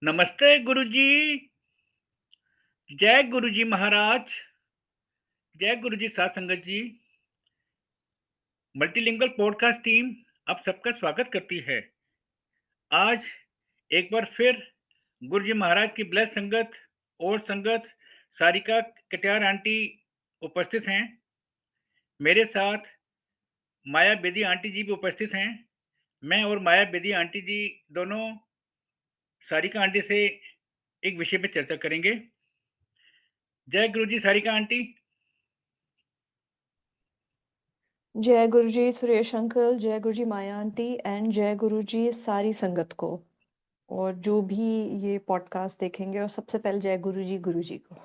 नमस्ते गुरुजी। जय गुरुजी महाराज। जय गुरुजी साथ संगत जी। मल्टीलिंगुअल पॉडकास्ट टीम आप सबका स्वागत करती है। आज एक बार फिर गुरुजी महाराज की ब्लेस संगत और संगत सारिका कटियार आंटी उपस्थित हैं। मेरे साथ माया बेदी आंटी जी भी उपस्थित हैं। मैं और माया बेदी आंटी जी दोनों सारिका आंटी से एक विषय पे चर्चा करेंगे। जय गुरुजी सारिका आंटी। जय गुरुजी सुरेश अंकल, जय गुरुजी माया आंटी एंड जय गुरुजी सारी संगत को और जो भी ये पॉडकास्ट देखेंगे। और सबसे पहले जय गुरुजी को।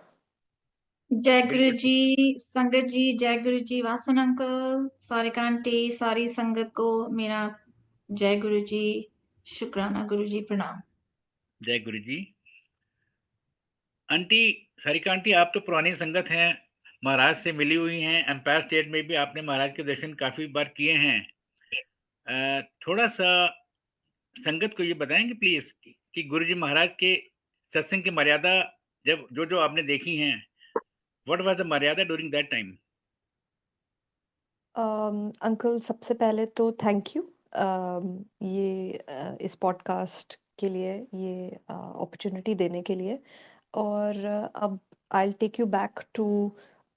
जय गुरु बिल्कुल ठीक। जी संगत जी, जय गुरु जी वासन अंकल, सारिका आंटी, सारी संगत को मेरा जय गुरु जी, शुक्राना गुरु जी, प्रणाम। जय गुरुजी। आंटी सारिका आंटी, आप तो पुरानी संगत हैं, महाराज से मिली हुई हैं। एम्पायर स्टेट में भी आपने महाराज के दर्शन काफी बार किए हैं। थोड़ा सा संगत को ये बताएंगे प्लीज कि गुरुजी महाराज के सत्संग की मर्यादा जब जो जो आपने देखी हैं, व्हाट वाज द मर्यादा ड्यूरिंग दैट टाइम? अंकल सबसे पहले तो थैंक यू ये इस पॉडकास्ट के लिए, ये अपॉर्चुनिटी देने के लिए। और अब I take you back to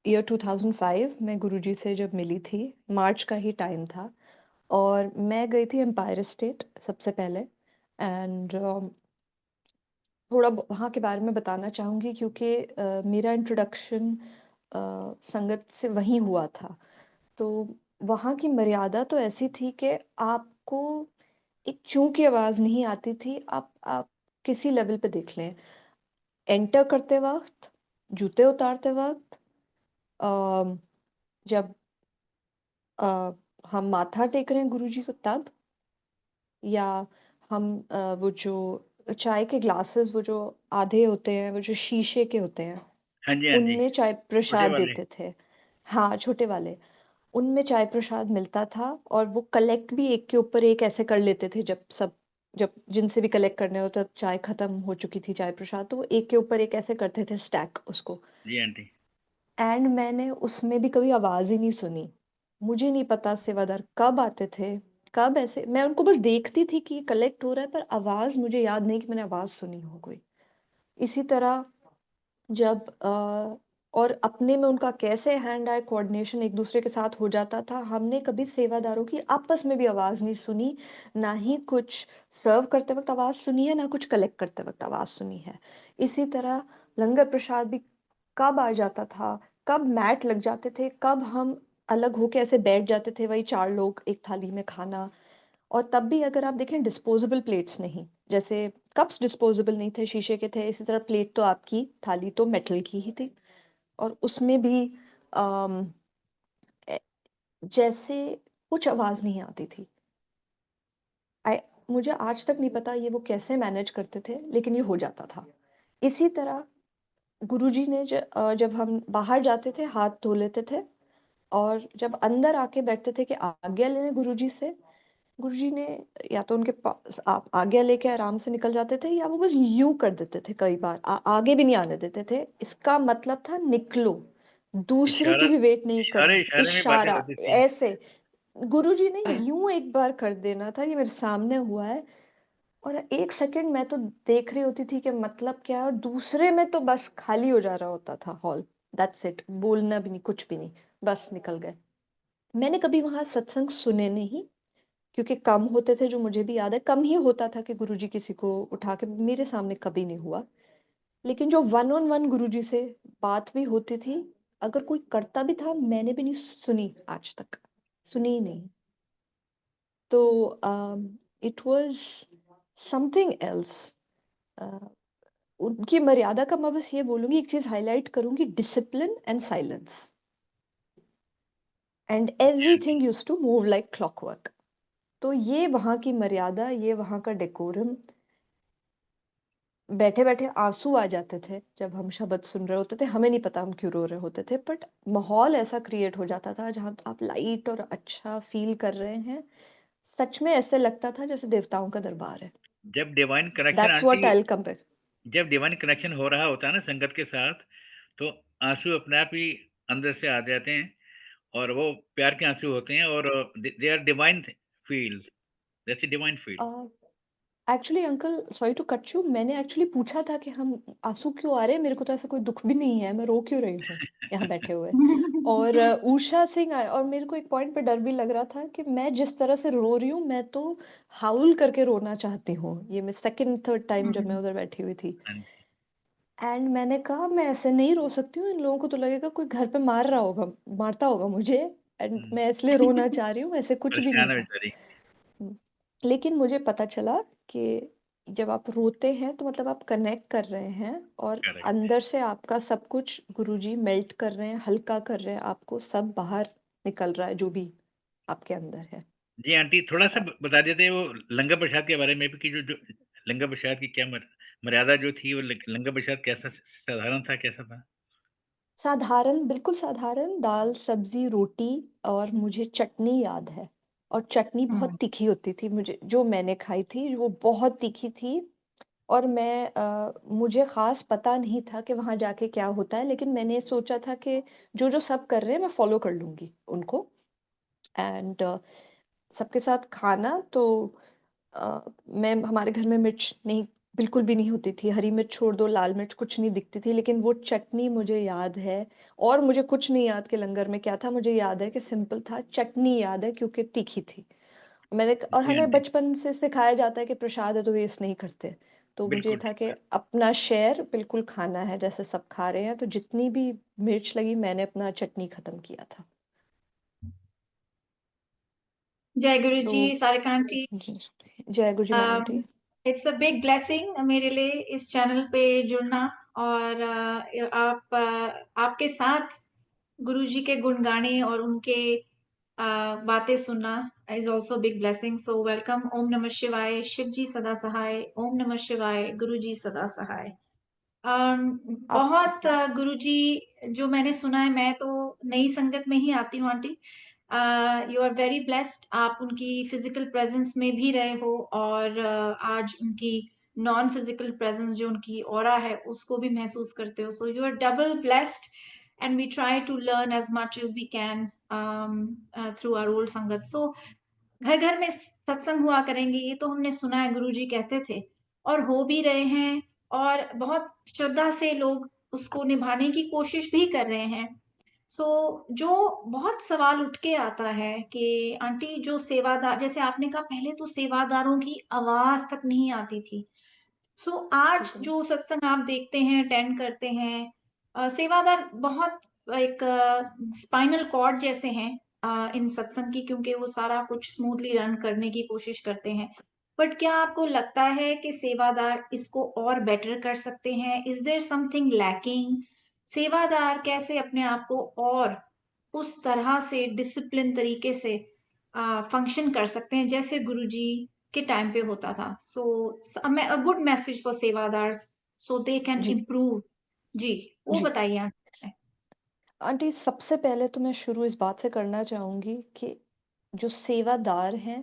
year 2005। मैं गुरुजी से जब मिली थी, मार्च का ही टाइम था और मैं गई थी एम्पायर स्टेट सबसे पहले। एंड थोड़ा वहाँ के बारे में बताना चाहूँगी क्योंकि मेरा इंट्रोडक्शन संगत से वहीं हुआ था। तो वहाँ की मर्यादा तो ऐसी थी कि आपको एक चूं की आवाज़ नहीं आती थी। आप किसी लेवल पे देख लें, एंटर करते वक्त, जूते उतारते वक्त, अ, जब अ, हम माथा टेक रहे हैं गुरुजी को तब, या हम वो जो चाय के ग्लासेस वो जो आधे होते हैं, वो जो शीशे के होते हैं, हाँ जी, हाँ जी। उनमें चाय छोटे प्रसाद वाले। देते थे। हाँ, छोटे वाले। उनमें चाय प्रसाद मिलता था और वो कलेक्ट भी एक के ऊपर एक ऐसे कर लेते थे। जब जिनसे भी कलेक्ट करने हो, तब चाय खत्म हो चुकी थी चाय प्रसाद, तो वो एक के ऊपर एक ऐसे करते थे स्टैक उसको। जी आंटी। एंड मैंने उसमें भी कभी आवाज ही नहीं सुनी। मुझे नहीं पता सेवादार कब आते थे, कब ऐसे मैं उनको बस देखती थी कि कलेक्ट हो रहा है, पर आवाज मुझे याद नहीं कि मैंने आवाज सुनी हो कोई। इसी तरह जब और अपने में उनका कैसे हैंड आई कोऑर्डिनेशन एक दूसरे के साथ हो जाता था। हमने कभी सेवादारों की आपस में भी आवाज नहीं सुनी, ना ही कुछ सर्व करते वक्त आवाज सुनी है, ना कुछ कलेक्ट करते वक्त आवाज सुनी है। इसी तरह लंगर प्रसाद भी कब आ जाता था, कब मैट लग जाते थे, कब हम अलग होके ऐसे बैठ जाते थे, वही चार लोग एक थाली में खाना। और तब भी अगर आप देखें, डिस्पोजेबल प्लेट्स नहीं, जैसे कप्स डिस्पोजेबल नहीं थे, शीशे के थे। इसी तरह प्लेट तो आपकी, थाली तो मेटल की ही थी। और उसमें भी अम, ए- जैसे कुछ आवाज नहीं आती थी। आई मुझे आज तक नहीं पता ये वो कैसे मैनेज करते थे, लेकिन ये हो जाता था। इसी तरह गुरुजी ने जब हम बाहर जाते थे हाथ धो लेते थे, और जब अंदर आके बैठते थे कि आज्ञा लेने गुरुजी से, गुरुजी ने या तो उनके पास आप आज्ञा लेके आराम से निकल जाते थे, या वो बस यूं कर देते थे। कई बार आगे भी नहीं आने देते थे। इसका मतलब था निकलो, दूसरे इशारा की भी वेट नहीं इशारे करना, इशारे में बातें इशारा। होती थी। ऐसे गुरुजी ने यूं एक बार कर देना था, ये मेरे सामने हुआ है। और एक सेकंड मैं तो देख रही होती थी कि मतलब क्या है, और दूसरे में तो बस खाली हो जा रहा होता था हॉल। दैट्स इट, बोलना भी नहीं, कुछ भी नहीं, बस निकल गए। मैंने कभी वहां सत्संग सुने नहीं, क्योंकि कम होते थे। जो मुझे भी याद है, कम ही होता था कि गुरुजी किसी को उठा के, मेरे सामने कभी नहीं हुआ। लेकिन जो वन ऑन वन गुरुजी से बात भी होती थी, अगर कोई करता भी था, मैंने भी नहीं सुनी आज तक, सुनी ही नहीं। तो इट वाज समथिंग एल्स। उनकी मर्यादा का मैं बस ये बोलूंगी, एक चीज हाईलाइट करूंगी, discipline and silence, and everything used to move like clockwork. तो ये वहां की मर्यादा, ये वहां का डेकोरम। बैठे बैठे आंसू आ जाते थे जब हम शब्द सुन रहे होते थे, हमें नहीं पता हम क्यों रो रहे होते थे, बट माहौल ऐसा क्रिएट हो जाता था जहां आप लाइट और अच्छा फील कर रहे हैं। सच में ऐसे लगता था जैसे देवताओं का दरबार है। जब divine connection that's aunty what I will compare. जब डिवाइन कनेक्शन हो रहा होता है ना संगत के साथ, तो आँसू अपने आप ही अंदर से आ जाते हैं और वो प्यार के आँसू होते हैं और they are divine feel, that's a divine feel. Actually uncle sorry to cut you, मैंने एक्चुअली पूछा था कि हम आंसू क्यों आ रहे हैं, मेरे को तो ऐसा कोई दुख भी नहीं है, मैं रो क्यों रही हूँ यहाँ बैठे हुए। और उषा सिंह आए और मेरे को एक पॉइंट पे डर भी लग रहा था कि मैं जिस तरह से रो रही हूँ, मैं तो हाउल करके रोना चाहती हूँ। ये मैं सेकंड थर्ड टाइम जब मैं हुँ, उधर बैठी हुई थी, हाँ जी। एंड मैंने कहा मैं ऐसे नहीं रो सकती हूँ, इन लोगों को तो लगेगा कोई घर पे मार रहा होगा, मारता होगा मुझे, एंड हुँ, मैं इसलिए रोना चाह रही हूँ, ऐसे कुछ भी नहीं परेशान है था। बेचारी। हुँ। लेकिन मुझे पता चला कि जब आप रोते हैं तो मतलब आप कनेक्ट कर रहे हैं और करेक्ट। अंदर से आपका सब कुछ गुरुजी मेल्ट कर रहे हैं, हल्का कर रहे हैं, आपको सब बाहर निकल रहा है जो भी आपके अंदर है। जी आंटी, थोड़ा-सा अ, बता देते हैं वो लंगर प्रसाद के बारे में भी कि जो जो लंगर प्रसाद की क्या मर्यादा जो थी, वो लंगर प्रसाद कैसा साधारण था, कैसा था? साधारण, बिल्कुल साधारण दाल, सब्ज़ी, रोटी और मुझे चटनी याद है और चटनी बहुत हुँ, तीखी होती थी, मुझे जो मैंने खाई थी वो बहुत तीखी थी। और मुझे ख़ास पता नहीं था कि वहाँ जाके क्या होता है, लेकिन मैंने सोचा था कि जो-जो सब कर रहे हैं मैं फ़ॉलो कर लूँगी उनको, एंड सबके साथ खाना तो अ, मैं हमारे घर में मिर्च नहीं, बिल्कुल भी नहीं होती थी, हरी मिर्च छोड़ दो, लाल मिर्च कुछ नहीं दिखती थी, लेकिन वो चटनी मुझे याद है। और मुझे कुछ नहीं याद कि लंगर में क्या था, मुझे याद है कि सिंपल था, चटनी याद है क्योंकि तीखी थी। और जी हमें आंटी, बचपन से सिखाया जाता है कि प्रसाद है तो वेस्ट नहीं करते। तो मुझे ये बिल्कुल था ठीक कि बात। अपना शेयर बिल्कुल खाना है जैसे सब खा रहे हैं, तो जितनी भी मिर्च लगी मैंने अपना चटनी खत्म किया था। जय गुरु तो जी, सारिका आंटी। जी, जय गुरु जी अम, महाराज। इट्स अ बिग ब्लेसिंग मेरे लिए इस चैनल पे जुड़ना और आपके साथ गुरुजी के गुण गाने और उनके बातें सुनना is also big blessing. So welcome. ओम नमः शिवाय। शिव जी सदा सहाय। ओम नमः शिवाय। गुरु जी सदा सहाय। आपको बहुत भी। गुरुजी जो मैंने सुना है, मैं तो नई संगत में ही आती हूँ auntie. You are very blessed. आप उनकी फिजिकल प्रेजेंस में भी रहे हो और आज उनकी नॉन फिजिकल प्रेजेंस जो उनकी ऑरा है उसको भी महसूस करते हो। So you are double blessed and we try to learn as much as we can through our old sangat. So घर घर में सत्संग हुआ करेंगे, ये तो हमने सुना है, गुरुजी कहते थे और हो भी रहे हैं और बहुत श्रद्धा से लोग उसको निभाने की कोशिश भी कर रहे हैं। सो जो बहुत सवाल उठ के आता है कि आंटी जो सेवादार, जैसे आपने कहा पहले तो सेवादारों की आवाज तक नहीं आती थी। सो आज बिल्कुल। जो सत्संग आप देखते हैं, अटेंड करते हैं, सेवादार बहुत एक स्पाइनल कॉर्ड जैसे हैं इन सत्संग की, क्योंकि वो सारा कुछ स्मूथली रन करने की कोशिश करते हैं। बट क्या आपको लगता है कि सेवादार इसको और बेटर कर सकते हैं? Is there something lacking? सेवादार कैसे अपने आप को और उस तरह से डिसिप्लिन तरीके से फंक्शन कर सकते हैं जैसे गुरुजी के टाइम पे होता था? So a good message for sevadars so they can जी, इम्प्रूव। जी, वो जी। बताइए आप। आंटी सबसे पहले तो मैं शुरू इस बात से करना चाहूँगी कि जो सेवादार हैं,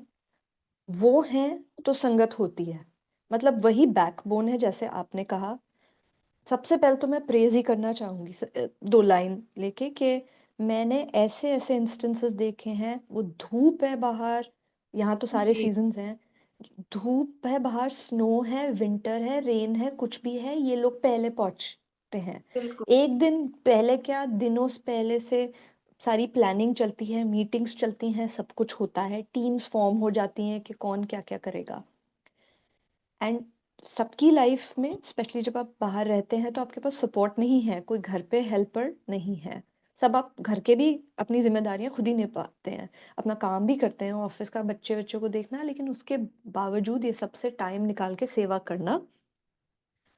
वो हैं तो संगत होती है। मतलब वही बैकबोन है जैसे आपने कहा। सबसे पहले तो मैं प्रेज़ ही करना चाहूँगी 2 लाइन लेके कि मैंने ऐसे-ऐसे इंस्टेंसेस देखे हैं, वो धूप है बाहर, यहाँ तो सारे जी, सीज़न्स हैं। धूप है बाहर, स्नो है, विंटर है, रेन है, कुछ भी है, ये लोग पहले पहुँचते हैं। बिल्कुल। 1 दिन पहले क्या, दिनों स पहले से सारी प्लानिंग चलती है, मीटिंग्स चलती हैं, सब कुछ होता है, टीम्स फ़ॉर्म हो जाती हैं कि कौन क्या-क्या करेगा। एंड सबकी लाइफ में स्पेशली जब आप बाहर रहते हैं तो आपके पास सपोर्ट नहीं है, कोई घर पे हेल्पर नहीं है। सब आप घर के भी अपनी ज़िम्मेदारियाँ खुद ही निभाते हैं। अपना काम भी करते हैं, ऑफ़िस का बच्चे-वच्चों को देखना, लेकिन उसके बावजूद ये सबसे टाइम निकाल के सेवा करना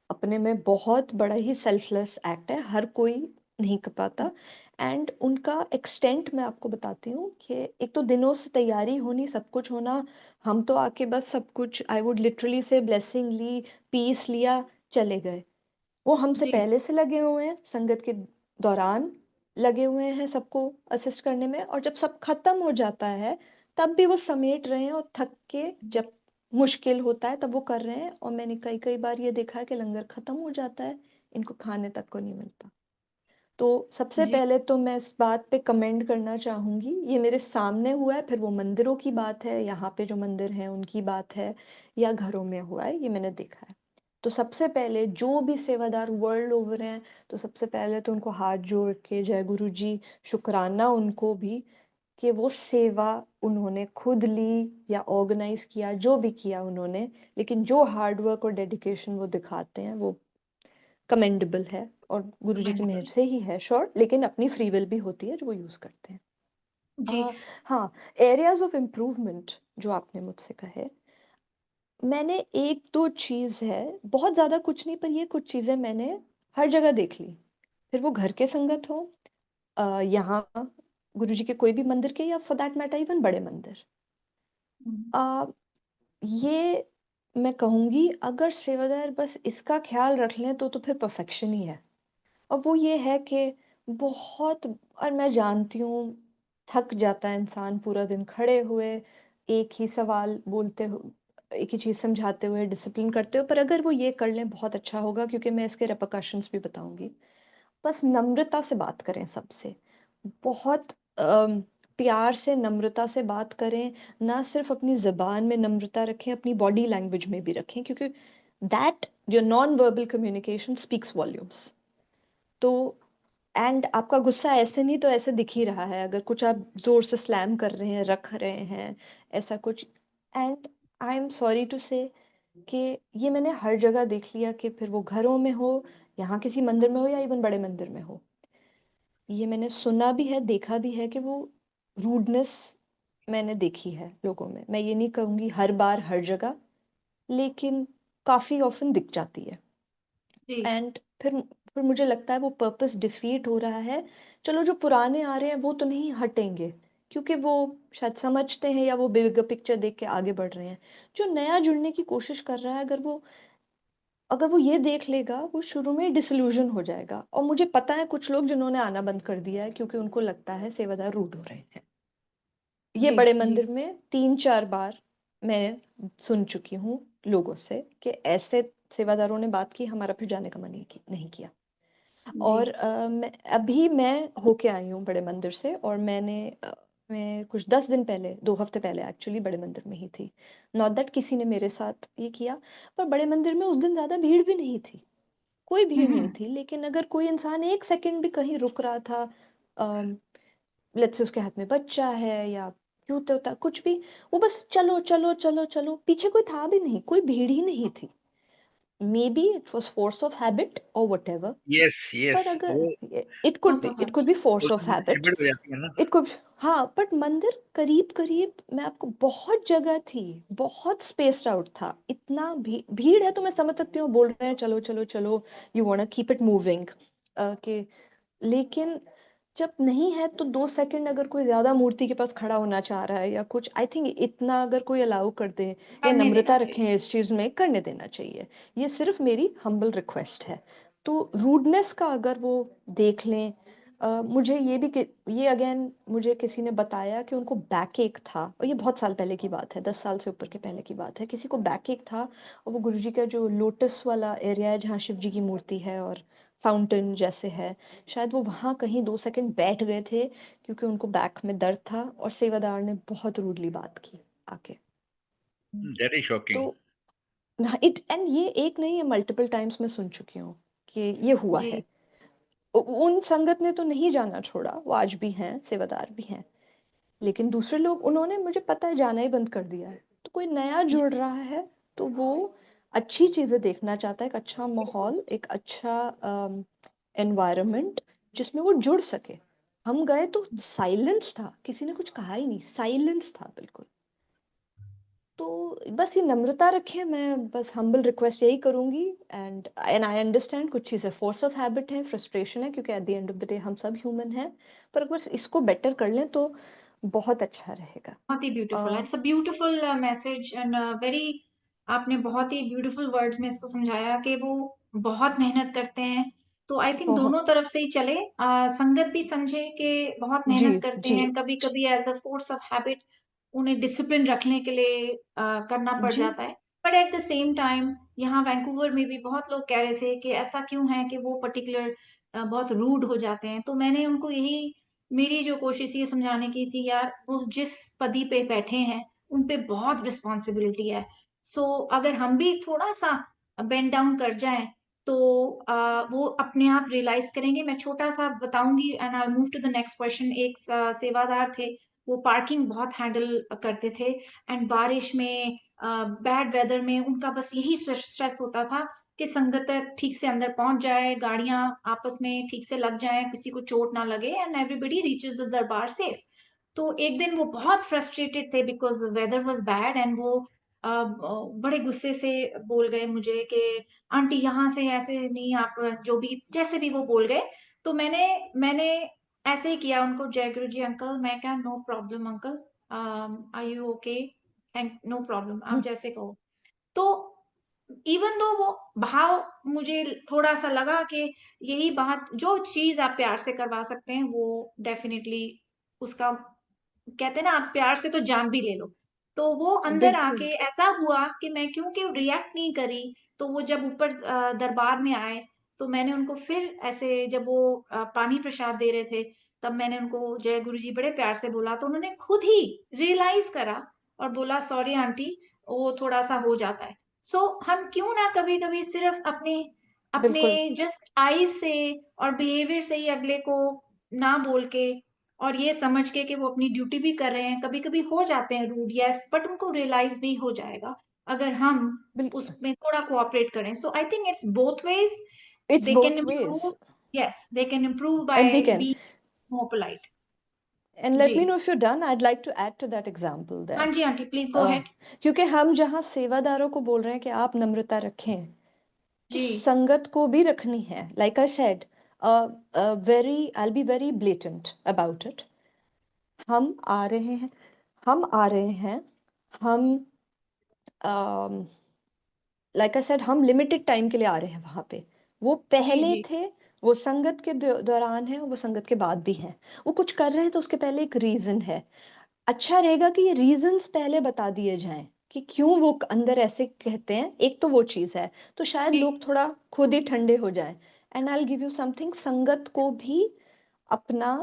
अपने में बहुत बड़ा ही सेल्फलेस एक्ट है, हर कोई नहीं कर पाता। एंड उनका एक्सटेंट मैं आपको बताती हूँ कि एक तो दिनों से तैयारी होनी, सब कुछ होना, हम तो आके बस सब कुछ आई वुड लिटरली से ब्लेसिंग ली, पीस लिया, चले गए। वो हमसे जी, पहले से लगे हुए हैं, संगत के दौरान लगे हुए हैं सबको असिस्ट करने में, और जब सब खत्म हो जाता है, तब भी वो समेट रहे हैं और थक के जब मुश्किल होता है तब वो कर रहे हैं और मैंने कई-कई बार ये देखा है कि लंगर ख़त्म हो जाता है, इनको खाने तक को नहीं मिलता। तो सबसे जी, पहले तो मैं इस बात पे कमेंट करना चाहूँगी, ये मेरे सामने हुआ है, फिर वो मंदिरों की बात है, यहाँ पे जो मंदिर हैं उनकी बात है या घरों में हुआ है, ये मैंने देखा है। तो सबसे पहले जो भी सेवादार वर्ल्ड ओवर हैं, तो सबसे पहले तो उनको हाथ जोड़ के जय गुरु जी, शुकराना उनको भी कि वो सेवा उन्होंने खुद ली या ऑर्गेनाइज़ किया, जो भी किया उन्होंने, लेकिन जो हार्ड वर्क और डेडिकेशन वो दिखाते हैं, वो कमेंडेबल है और गुरुजी की मेहर कमेंडेबल। से ही है श्योर, लेकिन अपनी फ्री विल भी होती है जो वो यूज़ करते हैं। जी, हाँ, एरियाज़ ऑफ इम्प्रूवमेंट जो आपने मुझसे कहे, मैंने 1-2 चीज़ है, बहुत ज़्यादा कुछ नहीं पर ये कुछ चीज़ें मैंने हर जगह देख ली। फिर वो घर के संगत हो यहाँ गुरुजी के कोई भी मंदिर के या फॉर दैट मैटर इवन बड़े मंदिर। हुँ, अ, ये मैं कहूँगी अगर सेवादार बस इसका ख़्याल रख लें तो फिर परफ़ेक्शन ही है। और वो ये है कि बहुत और मैं जानती हूँ थक जाता है इंसान पूरा दिन खड़े हुए, एक ही सवाल बोलते हो एक ही चीज़ समझाते हुए, डिसिप्लिन करते हुए, पर अगर वो ये कर लें बहुत अच्छा होगा क्योंकि मैं इसके रिपरकशंस भी बताऊँगी। बस नम्रता से बात करें सबसे। बहुत प्यार से, नम्रता से बात करें, ना सिर्फ़ अपनी ज़ुबान में नम्रता रखें, अपनी बॉडी लैंग्वेज में भी रखें क्योंकि that your non verbal communication speaks volumes. तो एंड आपका गुस्सा ऐसे नहीं तो ऐसे दिख ही रहा है, अगर कुछ आप ज़ोर से स्लैम कर रहे हैं, रख रहे हैं, ऐसा कुछ and I am sorry to say कि ये मैंने हर जगह देख लिया कि फिर वो घरों में हो, यहाँ किसी मंदिर में हो या इवन बड़े मंदिर में हो। ये मैंने सुना भी है, देखा भी है कि वो रूडनेस मैंने देखी है लोगों में। मैं ये नहीं कहूँगी हर बार, हर जगह, लेकिन काफ़ी ऑफ़न दिख जाती है। जी, एंड फिर मुझे लगता है वो पर्पस डिफीट हो रहा है। चलो जो पुराने आ रहे हैं वो तो नहीं हटेंगे, क्योंकि वो शायद समझते हैं या वो बिगर पिक्चर देख के आगे बढ़ रहे हैं। जो नया जुड़ने की कोशिश कर रहा है अगर वो ये देख लेगा, वो शुरू में ही डिसइल्यूज़न हो जाएगा। और मुझे पता है कुछ लोग जिन्होंने आना बंद कर दिया है क्योंकि उनको लगता है सेवादार रूड हो रहे हैं। ये जी, बड़े जी, मंदिर में 3-4 बार मैं सुन चुकी हूँ लोगों से कि ऐसे सेवादारों ने बात की, हमारा फिर जाने का मन नहीं किया। जी। और मैं होके आई हूँ बड़े मंदिर से और मैं कुछ 10 दिन पहले 2 हफ्ते पहले एक्चुअली बड़े मंदिर में ही थी। नॉट दैट किसी ने मेरे साथ ये किया, पर बड़े मंदिर में उस दिन ज़्यादा भीड़ भी नहीं थी। कोई हुँ, भीड़ नहीं हुँ। थी, लेकिन अगर कोई इंसान 1 सेकंड भी कहीं रुक रहा था लेट्स से उसके हाथ में बच्चा है या जूते उतार कुछ भी, वो बस चलो, चलो, चलो, चलो, पीछे कोई था भी नहीं, कोई भीड़ ही नहीं थी। Maybe it was force of habit और व्हाटएवर। यस, यस, पर अगर वो हो it could be force of habit. Habit हो जाती है ना। इट कुड हाँ, बट मंदिर करीब-करीब मैं आपको बहुत जगह थी, बहुत स्पेस्ड आउट था। इतना भीड़ है तो मैं समझ सकती हूँ बोल रहे हैं चलो, चलो, चलो, you want to keep it moving कि लेकिन जब नहीं है तो 2 सेकंड अगर कोई ज़्यादा मूर्ति के पास खड़ा होना चाह रहा है या कुछ आई थिंक इतना अगर कोई अलाउ कर दे या करने देना नम्रता रखें चाहिए। इस चीज़ में, करने देना चाहिए। ये सिर्फ़ मेरी हम्बल रिक्वेस्ट है। तो रूडनेस का अगर वो देख लें मुझे ये भी कि ये अगेन मुझे किसी ने बताया कि उनको बैकएक था और ये बहुत साल पहले की बात है, 10 साल से ऊपर के पहले की बात है। किसी को बैकएक था और वो गुरुजी का जो लोटस वाला एरिया है जहाँ शिव जी की मूर्ति है और फाउंटेन जैसे है, शायद वो वहाँ कहीं 2 सेकंड बैठ गए थे क्योंकि उनको बैक में दर्द था और सेवादार ने बहुत रूडली बात की आके। दैट इज़ तो शॉकिंग। इट एंड ये एक नहीं है मल्टीपल टाइम्स मैं सुन चुकी हूँ कि ये हुआ जी, है। उन संगत ने तो नहीं जाना छोड़ा, वो आज भी हैं, सेवादार भी हैं। लेकिन दूसरे लोग उन्होंने मुझे पता है जाना ही बंद कर दिया है। तो कोई नया जी, जुड़ रहा है, तो वो अच्छी चीज़ें देखना चाहता है, एक अच्छा बिल्कुल। माहौल, एक अच्छा एनवायरनमेंट जिसमें वो जुड़ सके। हम गए तो साइलेंस था, किसी ने कुछ कहा ही नहीं, साइलेंस था बिल्कुल। तो बस ये नम्रता रखें, मैं बस हम्बल रिक्वेस्ट यही करूँगी एंड आई अंडरस्टैंड कुछ चीज़ें फ़ोर्स ऑफ हैबिट है, फ्रस्ट्रेशन है क्योंकि at the end of the day हम सब ह्यूमन हैं। पर बस इसको बेटर कर लें तो बहुत अच्छा रहेगा। बहुत ही beautiful uh, it's a beautiful message and very आपने बहुत ही ब्यूटीफुल वर्ड्स में इसको समझाया कि वो बहुत मेहनत करते हैं। तो आई थिंक बहुत दोनों तरफ से ही चले संगत भी समझे कि बहुत जी, मेहनत करते जी। हैं, कभी-कभी as a force of habit उन्हें डिसिप्लिन रखने के लिए करना पड़ जी, जाता है। But at the same time यहाँ वैंकूवर में भी बहुत लोग कह रहे थे कि ऐसा क्यों है कि वो पर्टिकुलर बहुत रूड हो जाते हैं। तो मैंने उनको यही, मेरी जो कोशिश ये समझाने की थी, यार वो जिस पदी पे बैठे हैं उन पे बहुत रिस्पॉन्सिबिलिटी है। सो अगर हम भी थोड़ा सा बेंड डाउन कर जाएं तो वो अपने आप रियलाइज करेंगे। मैं छोटा सा बताऊंगी and I move to the next question. एक सेवादार थे, वो पार्किंग बहुत हैंडल करते थे एंड बारिश में बैड वेदर में उनका बस यही स्ट्रेस होता था कि संगत ठीक से अंदर पहुंच जाए, गाड़ियां आपस में ठीक से लग जाएं, किसी को चोट ना लगे and everybody reaches the darbar safe. तो एक दिन वो बहुत फ्रस्ट्रेटेड थे because weather was bad and वो बड़े गुस्से से बोल गए मुझे कि आंटी यहाँ से ऐसे नहीं, आप जो भी जैसे भी वो बोल गए। तो मैंने ऐसे ही किया उनको, जय गुरु जी अंकल, मैं क्या, no problem uncle, are you okay, thank, no problem, आप हम्म, जैसे कहो। तो इवन दो वो भाव मुझे थोड़ा सा लगा कि यही बात, जो चीज आप प्यार से करवा सकते हैं वो डेफिनेटली उसका, कहते हैं ना, आप प्यार से तो जान भी ले लो। तो वो अंदर बिल्कुल, आके ऐसा हुआ कि मैं क्योंकि रिएक्ट नहीं करी, तो वो जब ऊपर दरबार में आए तो मैंने उनको फिर ऐसे, जब वो पानी प्रसाद दे रहे थे, तब मैंने उनको जय गुरु जी बड़े प्यार से बोला, तो उन्होंने खुद ही रियलाइज करा और बोला सॉरी आंटी, वो थोड़ा सा हो जाता है। सो हम क्यों ना कभी कभी सिर्फ अपने अपने बिल्कुल, जस्ट आईज से और बिहेवियर से ही अगले को ना बोल के, और ये समझ के कि वो अपनी ड्यूटी भी कर रहे हैं, कभी कभी हो जाते हैं रूड, यस, बट उनको रियलाइज भी हो जाएगा अगर हम बिल्कुल। उसमें थोड़ा कोऑपरेट करें। So I think it's both ways, It's they can both ways, improve, yes they can improve and we by can. Be more polite. And जी let me know if you're done. I'd like to add to that example हाँ that जी auntie, please go uh, head. क्योंकि हम जहाँ सेवादारों को बोल रहे हैं कि आप नम्रता रखें, तो जी संगत को भी रखनी है। Like I said, I'll be very blatant about it. हम आ रहे हैं, हम आ रहे हैं, हम लाइक आई सेड हम लिमिटेड टाइम के लिए आ रहे हैं वहां पे। वो जी पहले जी थे, वो संगत के दौरान है, वो संगत के बाद भी हैं। वो कुछ कर रहे हैं तो उसके पहले एक रीजन है। अच्छा रहेगा कि ये रीजंस पहले बता दिए जाएं कि क्यों वो अंदर ऐसे कहते हैं। एक तो वो चीज है, तो शायद जी, लोग थोड़ा खुद ही ठंडे हो जाएं। And I will give you something, संगत को भी अपना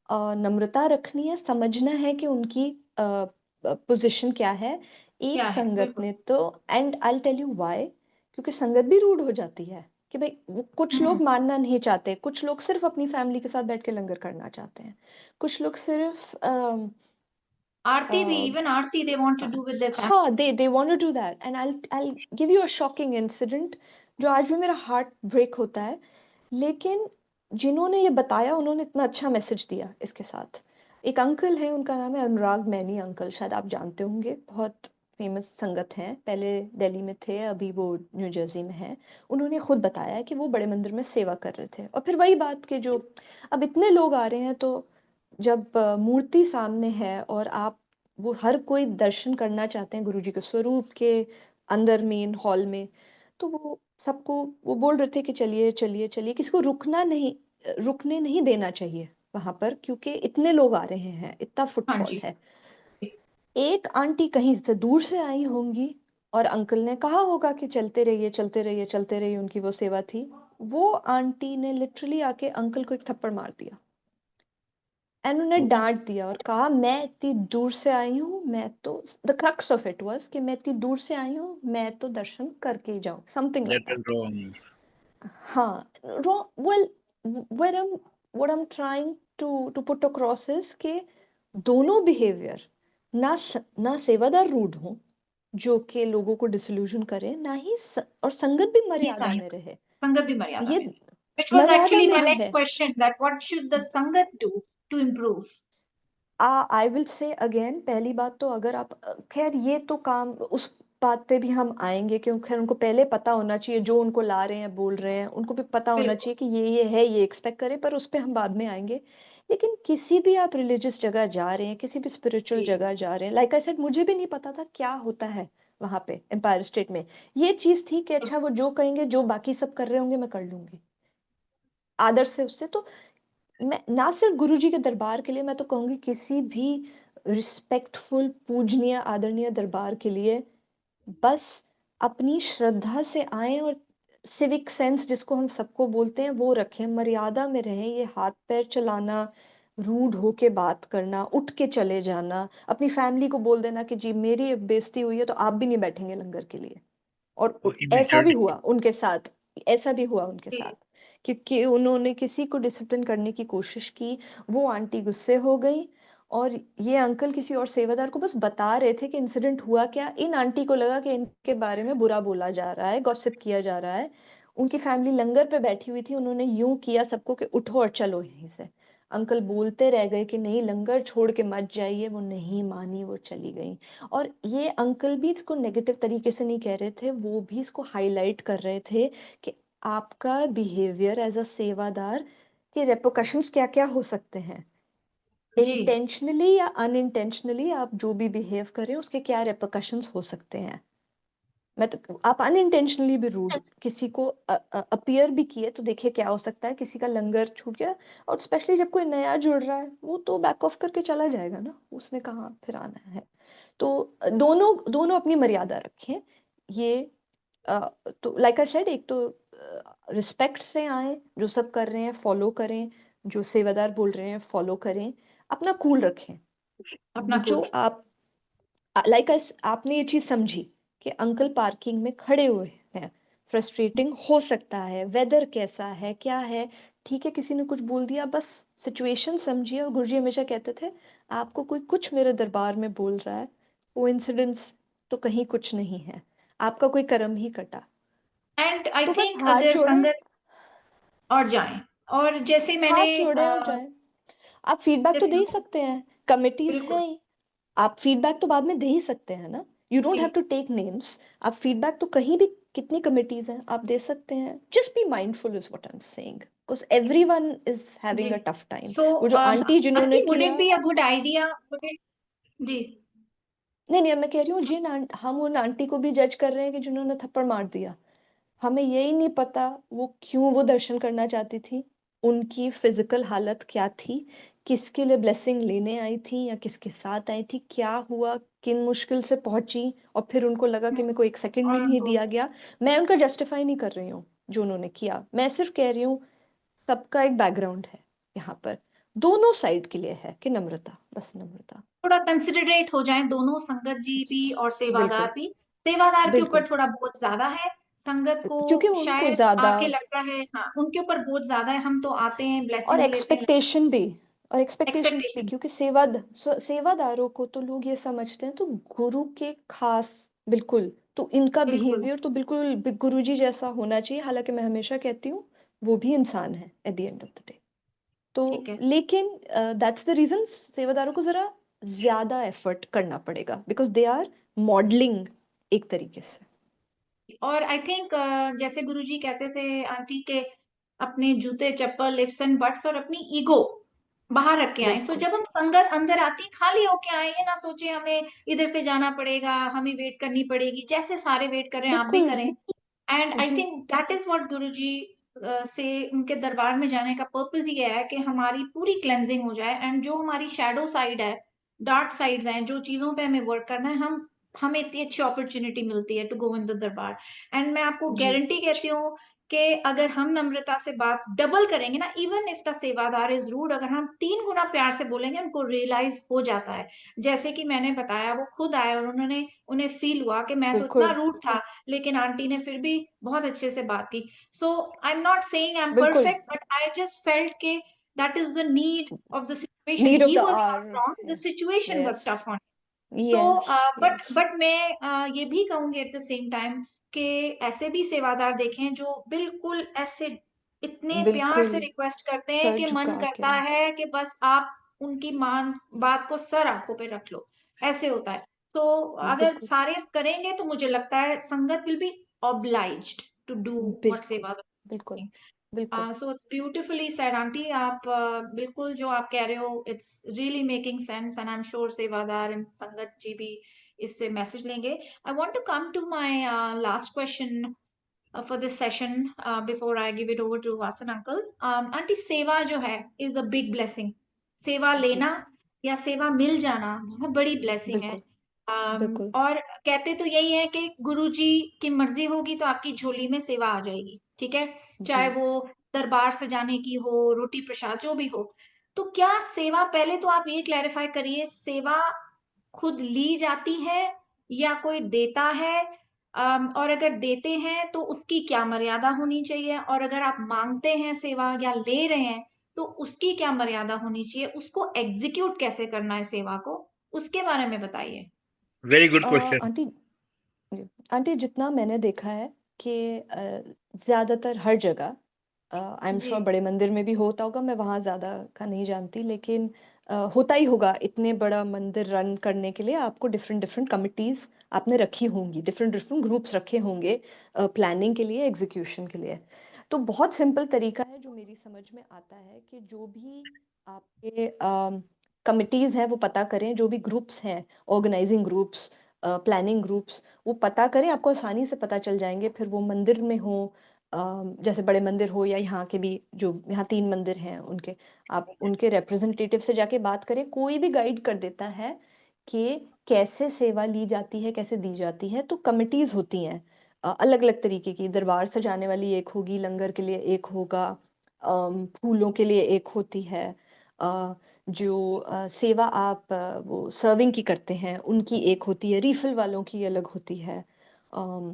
नम्रता रखनी है, समझना है कि उनकी पोजीशन क्या है। एक क्या है, संगत बिल्कुल। ने तो, and I tell you why, क्योंकि संगत भी रूड हो जाती है कि भाई कुछ हम्म, लोग मानना नहीं चाहते, कुछ लोग सिर्फ अपनी फैमिली के साथ बैठ के लंगर करना चाहते हैं, कुछ लोग सिर्फ आरती भी, even aarti they want to do with their हाँ, they want to do that, and I'll give you a shocking incident जो आज भी मेरा हार्ट ब्रेक होता है। लेकिन जिन्होंने ये बताया उन्होंने इतना अच्छा मैसेज दिया इसके साथ। एक अंकल है, उनका नाम है अनुराग मैनी अंकल, शायद आप जानते होंगे, बहुत फेमस संगत हैं, पहले दिल्ली में थे, अभी वो न्यू जर्सी में हैं। उन्होंने खुद बताया कि वो बड़े मंदिर में सेवा कर रहे थे, और फिर वही बात कि जो अब इतने लोग आ रहे हैं, तो जब मूर्ति सामने है और आप, वो हर कोई दर्शन करना चाहते हैं गुरु जी के स्वरूप के अंदर मेन हॉल में, तो वो सबको वो बोल रहे थे कि चलिए चलिए चलिए, किसी को रुकने नहीं देना चाहिए वहां पर, क्योंकि इतने लोग आ रहे हैं, इतना हाँ फुटफॉल जी। है। एक आंटी कहीं से दूर से आई होंगी, और अंकल ने कहा होगा कि चलते रहिए चलते रहिए चलते रहिए, उनकी वो सेवा थी। वो आंटी ने लिटरली आके अंकल को एक थप्पड़ मार दिया, एंड उन्हें डांट दिया और कहा मैं इतनी दूर से आई हूँ, मैं तो, the crux of it was कि मैं इतनी दूर से आई हूँ, मैं तो दर्शन करके ही जाऊं, something like that is that. Wrong. हाँ, well, where I'm what I'm trying to put across is कि दोनों बिहेवियर, ना सेवादार रूड हो जो कि लोगों को डिसल्यूजन करे, ना ही और संगत भी ये मर्यादा में साइंस, रहे। संगत भी मर्यादा ये में, which was मर्यादा actually में my रहे। next question, that what should the sangat do to improve? I will say again, पहली बात तो अगर आप खैर ये तो काम, उस बात पे भी हम आएंगे, क्योंकि खैर उनको पहले पता होना चाहिए, जो उनको ला रहे हैं बोल रहे हैं उनको भी पता होना बिल्कुल। चाहिए कि ये है, ये एक्सपेक्ट करें, पर उस पे हम बाद में आएंगे। लेकिन किसी भी आप रिलीजियस जगह जा रहे हैं, किसी भी स्पिरिचुअल जी जगह जा रहे हैं, लाइक आई सेड मुझे भी नहीं पता था क्या होता है वहां पे एम्पायर स्टेट में। ये चीज थी कि अच्छा वो जो कहेंगे, जो बाकी सब कर रहे होंगे मैं कर लूंगी आदर से उससे। तो मैं ना सिर्फ गुरुजी के दरबार के लिए, मैं तो कहूंगी किसी भी रिस्पेक्टफुल पूजनीय आदरणीय दरबार के लिए बस अपनी श्रद्धा से आएं और सिविक सेंस जिसको हम सबको बोलते हैं वो रखें, मर्यादा में रहें। ये हाथ पैर चलाना, रूड होके बात करना, उठ के चले जाना, अपनी फैमिली को बोल देना कि जी मेरी बेइज्जती हुई है तो आप भी नहीं बैठेंगे लंगर के लिए। और ऐसा भी इमेच्योरिटी। हुआ उनके साथ, ऐसा भी हुआ उनके जी साथ, क्योंकि उन्होंने किसी को डिसिप्लिन करने की कोशिश की, वो आंटी गुस्से हो गई और ये अंकल किसी और सेवादार को बस बता रहे थे कि इंसिडेंट हुआ क्या। इन आंटी को लगा कि इनके बारे में बुरा बोला जा रहा है, गॉसिप किया जा रहा है। उनकी फैमिली लंगर पे बैठी हुई थी, उन्होंने यूं किया सबको कि उठो और चलो यहीं से। अंकल बोलते रह गए कि नहीं लंगर छोड़ के मत जाइए, वो नहीं मानी, वो चली गई। और ये अंकल भी इसको नेगेटिव तरीके से नहीं कह रहे थे, वो भी इसको हाईलाइट कर रहे थे कि आपका बिहेवियर एज अ सेवादार के रेपोकशंस क्या क्या हो सकते हैं। जी इंटेंशनली या अनइंटेंशनली आप जो भी बिहेव करें उसके क्या रेपोकशंस हो सकते हैं। मैं तो आप अनइंटेंशनली भी रूड किसी को अपीयर भी किए तो देखिए क्या हो सकता है। किसी का लंगर छूट गया और स्पेशली जब कोई नया जुड़ रहा है वो तो बैक ऑफ करके चला जाएगा ना, उसने कहाँ फिर आना है। तो दोनों दोनों अपनी मर्यादा रखें। ये अ, तो लाइक आई सेड, एक तो रिस्पेक्ट से आए, जो सब कर रहे हैं फॉलो करें, जो सेवादार बोल रहे हैं फॉलो करें, अपना कूल रखें। अपना जो कुल आप लाइक आपने ये चीज समझी कि अंकल पार्किंग में खड़े हुए हैं, फ्रस्ट्रेटिंग हो सकता है, वेदर कैसा है क्या है, ठीक है किसी ने कुछ बोल दिया, बस सिचुएशन समझिए। और गुरुजी हमेशा कहते थे आपको कोई कुछ मेरे दरबार में बोल रहा है, कोइंसिडेंस तो कहीं कुछ नहीं है, आपका कोई कर्म ही कटा। एंड आई तो बस थिंक हाथ अगर जोड़े, संगत और जाएं और जैसे मैंने हाथ जोड़े और जाए। आप फीडबैक तो दे जैसे ही सकते हैं, कमिटीज है बिल्कुल ही, आप फीडबैक तो बाद में दे ही सकते हैं ना। यू डोंट हैव जी टू टेक नेम्स, आप फीडबैक तो कहीं भी कितनी कमिटीज हैं आप दे सकते हैं। Just be mindful is what I am saying, because everyone is having जी अ टफ टाइम। सो वो जो आंटी जिन्होंने आंटी वुड किया, it be a good idea would it जी नहीं नहीं मैं कह रही हूँ हम उन आंटी को भी जज कर रहे हैं कि जिन्होंने थप्पड़ मार दिया। हमें यही नहीं पता वो क्यों वो दर्शन करना चाहती थी, उनकी फिजिकल हालत क्या थी, किसके लिए ब्लेसिंग लेने आई थी या किसके साथ आई थी, क्या हुआ, किन मुश्किल से पहुंची और फिर उनको लगा कि मेरे को एक सेकंड भी और नहीं उनको दिया गया। मैं उनका जस्टिफाई नहीं कर रही हूँ जो उन्होंने किया, मैं सिर्फ कह रही हूँ सबका एक बैकग्राउंड है यहाँ पर, दोनों साइड के लिए है कि नम्रता, बस नम्रता। थोड़ा कंसिडरेट हो जाएं दोनों संगत जी भी और सेवादार बिल्कुल भी। सेवादार के ऊपर बिल्कुल, थोड़ा बोझ ज्यादा है, संगत को क्योंकि उनको शायद ज्यादा, आके लगता है हाँ उनके ऊपर बोझ ज्यादा है, हम तो आते हैं और ब्लेसिंग्स लेते हैं एक्सपेक्टेशन भी, और एक्सपेक्टेशन भी, एक्सपेक्टेशन क्योंकि सेवादारों को तो लोग ये समझते हैं तो गुरु के खास, बिल्कुल, तो इनका बिल्कुल बिहेवियर तो बिल्कुल गुरु जी जैसा होना चाहिए। हालांकि मैं हमेशा कहती हूँ वो भी इंसान है at the end of the day. तो ठीक है। लेकिन दैट्स द रीजन सेवादारों को जरा ज्यादा एफर्ट करना पड़ेगा, बिकॉज दे आर मॉडलिंग एक तरीके से। और आई थिंक जैसे गुरुजी कहते थे आंटी के अपने जूते चप्पल इफ्स एंड बट्स और अपनी ईगो बाहर रख के आए। सो बिल्कुल जब हम संगत अंदर आती खाली होके आए, ये ना सोचे हमें इधर से जाना पड़ेगा, हमें वेट करनी पड़ेगी, जैसे सारे वेट कर रहे हैं आप भी बिल्कुल करें। एंड आई जी think that is what Guruji से उनके दरबार में जाने का पर्पस ये है कि हमारी पूरी क्लेंजिंग हो जाए एंड जो हमारी शैडो साइड है, डार्क साइड्स हैं, जो चीजों पे हमें वर्क करना है, हम हमें इतनी अच्छी अपॉर्चुनिटी मिलती है टू गो इन द दरबार। एंड मैं आपको जी गारंटी कहती हूँ कि अगर हम नम्रता से बात डबल करेंगे ना, इवन इफ द सेवादार इज रूड, अगर हम 3 गुना प्यार से बोलेंगे, उनको रियलाइज हो जाता है। जैसे कि मैंने बताया, वो खुद आए और उन्होंने उन्हें फील हुआ कि मैं तो इतना बिल्कुल रूड था लेकिन आंटी ने फिर भी बहुत अच्छे से बात की। So I am not saying I am बिल्कुल, perfect, but I just felt के that is the need of the situation. Need of ही the was hour, not wrong, the situation was yes tough on. So yes yes, but मैं ये भी कहूंगी at the same time कि ऐसे भी सेवादार देखें जो बिल्कुल ऐसे इतने प्यार बिल्कुल से रिक्वेस्ट करते हैं सर कि मन झुका के, करता है कि बस आप उनकी मान बात को सर आंखों पे रख लो, ऐसे होता है। तो अगर बिल्कुल सारे करेंगे तो मुझे लगता है sangat will be obliged to do what बिल्कुल बिल्कुल सेवादार। बिल्कुल, so it's beautifully said auntie, आप बिल्कुल जो आप कह रहे हो it's really making sense and I am sure sevadar and sangat ji भी इससे मैसेज लेंगे। I want to come to my last question for this session before I give it over to Vasan uncle. Auntie, सेवा जो है is a big blessing. सेवा जी लेना या सेवा मिल जाना बहुत बड़ी ब्लेसिंग है। बिल्कुल, बिल्कुल। और कहते तो यही है कि गुरुजी की मर्जी होगी तो आपकी झोली में सेवा आ जाएगी, ठीक है? जी। चाहे वो दरबार सजाने की हो, रोटी प्रसाद जो भी हो। तो क्या सेवा, पहले तो आप ये क्लैरिफाई करिए, सेवा खुद ली जाती है या कोई देता है? और अगर देते हैं तो उसकी क्या मर्यादा होनी चाहिए? और अगर आप मांगते हैं सेवा या ले रहे हैं तो उसकी क्या मर्यादा होनी चाहिए? उसको एग्जीक्यूट कैसे करना है सेवा को, उसके बारे में बताइए। Very good question. आंटी जी, आंटी जितना मैंने देखा है कि ज्यादातर हर जगह, आई एम जी। श्योर बड़े मंदिर में भी होता होगा, मैं वहाँ ज्यादा का नहीं जानती, लेकिन होता ही होगा। इतने बड़ा मंदिर रन करने के लिए आपको डिफरेंट डिफरेंट कमिटीज आपने रखी होंगी, डिफरेंट डिफरेंट ग्रुप्स रखे होंगे प्लानिंग के लिए, एग्जीक्यूशन के लिए। तो बहुत सिंपल तरीका है जो मेरी समझ में आता है कि जो भी आपके कमिटीज हैं वो पता करें, जो भी ग्रुप्स हैं, ऑर्गेनाइजिंग ग्रुप्स, प्लानिंग ग्रुप्स, वो पता करें, आपको आसानी से पता चल जाएंगे। फिर वो मंदिर में हो, जैसे बड़े मंदिर हो या यहाँ के भी, जो यहाँ 3 मंदिर हैं उनके, आप उनके रिप्रेजेंटेटिव से जाके बात करें, कोई भी गाइड कर देता है कि कैसे सेवा ली जाती है, कैसे दी जाती है। तो कमिटीज होती हैं अलग अलग तरीके की, दरबार सजाने वाली एक होगी, लंगर के लिए एक होगा, फूलों के लिए एक होती है, जो सेवा आप वो सर्विंग की करते हैं उनकी एक होती है, रिफिल वालों की अलग होती है। अम,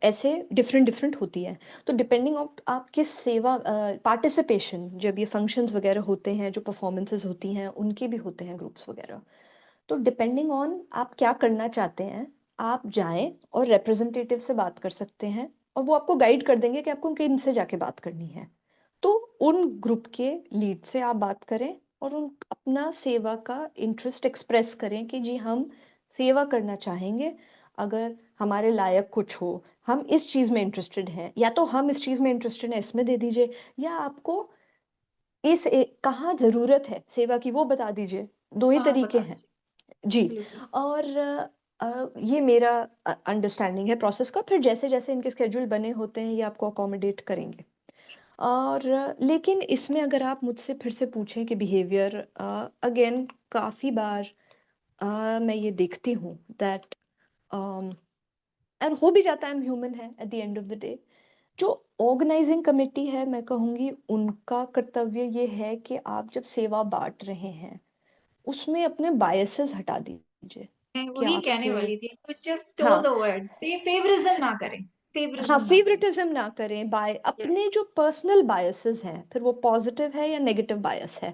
ऐसे डिफरेंट डिफरेंट होती है। तो डिपेंडिंग ऑन आप किस सेवा, पार्टिसिपेशन, जब ये फंक्शंस वगैरह होते हैं, जो परफॉर्मेंसेस होती हैं, उनके भी होते हैं ग्रुप्स वगैरह। तो डिपेंडिंग ऑन आप क्या करना चाहते हैं, आप जाएं और रिप्रेजेंटेटिव से बात कर सकते हैं, और वो आपको गाइड कर देंगे कि आपको किन से जाके बात करनी है। तो उन ग्रुप के लीड से आप बात करें और उन अपना सेवा का इंटरेस्ट एक्सप्रेस करें कि जी हम सेवा करना चाहेंगे, अगर हमारे लायक कुछ हो, हम इस चीज में इंटरेस्टेड हैं, या तो हम इस चीज में इंटरेस्टेड हैं इसमें दे दीजिए, या आपको कहाँ जरूरत है सेवा की वो बता दीजिए। 2 ही हाँ, तरीके बता हैं। दीजिए। जी। एब्सोल्युटली। और ये मेरा अंडरस्टैंडिंग है प्रोसेस का। फिर जैसे जैसे इनके स्केड्यूल बने होते हैं ये आपको अकोमोडेट करेंगे। और लेकिन इसमें अगर आप मुझसे फिर से पूछें कि बिहेवियर, अगेन काफी बार मैं ये देखती हूँ दैट, एंड हो भी जाता है, हम ह्यूमन है at the end of the day. जो ऑर्गेनाइजिंग कमेटी है, मैं कहूंगी उनका कर्तव्य ये है कि आप जब सेवा बांट रहे हैं उसमें अपने बायसेस हटा दीजिए। मैं कि वही कहने आपके, वाली थी, जस्ट टोल हाँ, द वर्ड्स, फेवरिज्म ना करें, हाँ, फेवरिज्म ना करें। फेवरेटिज्म ना करें, बाय यस। अपने जो पर्सनल बायसेस हैं, फिर वो पॉजिटिव है या नेगेटिव बायस है।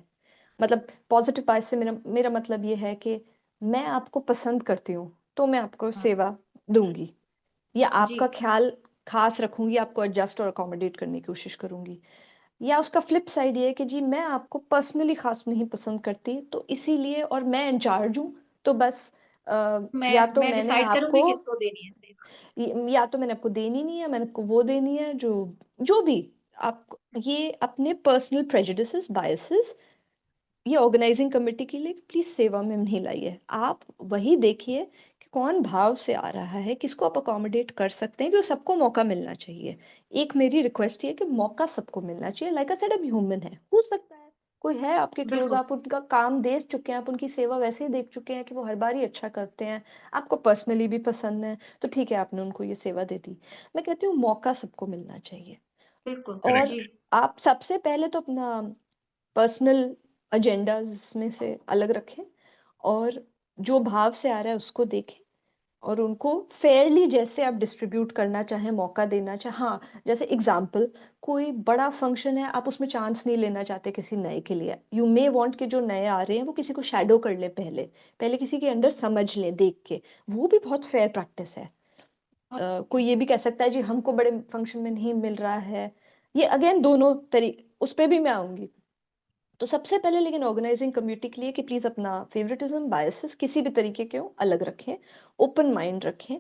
मतलब पॉजिटिव बायस से मेरा मेरा मतलब ये है कि मैं आपको पसंद करती हूँ तो मैं आपको हाँ। सेवा दूंगी, या जी। आपका ख्याल खास रखूंगी, आपको एडजस्ट और अकोमोडेट करने की कोशिश करूंगी। या उसका फ्लिप साइड ये है कि जी मैं आपको पर्सनली खास नहीं पसंद करती, तो इसीलिए, और मैं इंचार्ज हूँ, तो बस या तो मैं मैंने डिसाइड आपको, करूंगी किसको देनी है सेवा। या तो मैंने आपको देनी नहीं है, मैंने आपको वो देनी है, जो जो भी आप, ये अपने पर्सनल प्रेजुडिसेस, बायसेस, ये ऑर्गेनाइजिंग कमेटी के लिए प्लीज सेवा में नहीं लाइए। आप वही देखिए कि कौन भाव से आ रहा है, किसको आप अकोमोडेट कर सकते हैं, कि सबको मौका मिलना चाहिए। एक मेरी रिक्वेस्ट ये है कि मौका सबको मिलना चाहिए। लाइक आई सेड, हम ह्यूमन है, हो सकता है कोई है आपके क्लोज, बिल्कुल। आप उनका काम देख चुके हैं, आप उनकी सेवा वैसे ही देख चुके हैं कि वो हर बार ही अच्छा करते हैं, आपको पर्सनली भी पसंद है, तो ठीक है आपने उनको ये सेवा दे दी। मैं कहती हूँ मौका सबको मिलना चाहिए। बिल्कुल। और जी। आप सबसे पहले तो अपना पर्सनल एजेंडाज में से अलग रखें, और जो भाव से आ रहा है उसको देखें, और उनको फेयरली जैसे आप डिस्ट्रीब्यूट करना चाहें, मौका देना चाहें। हाँ, जैसे एग्जाम्पल, कोई बड़ा फंक्शन है, आप उसमें चांस नहीं लेना चाहते किसी नए के लिए, यू मे वांट कि जो नए आ रहे हैं वो किसी को शैडो कर ले, पहले पहले किसी के अंदर समझ लें देख के, वो भी बहुत फेयर प्रैक्टिस है। बहुत कोई बढ़िया। ये भी कह सकता है जी हमको बड़े फंक्शन में नहीं मिल रहा है। ये अगेन दोनों उस पे भी मैं आऊंगी। तो सबसे पहले लेकिन ऑर्गेनाइजिंग कम्युनिटी के लिए कि प्लीज अपना फेवरेटिज्म, बायसेस किसी भी तरीके के हो अलग रखें, ओपन माइंड रखें,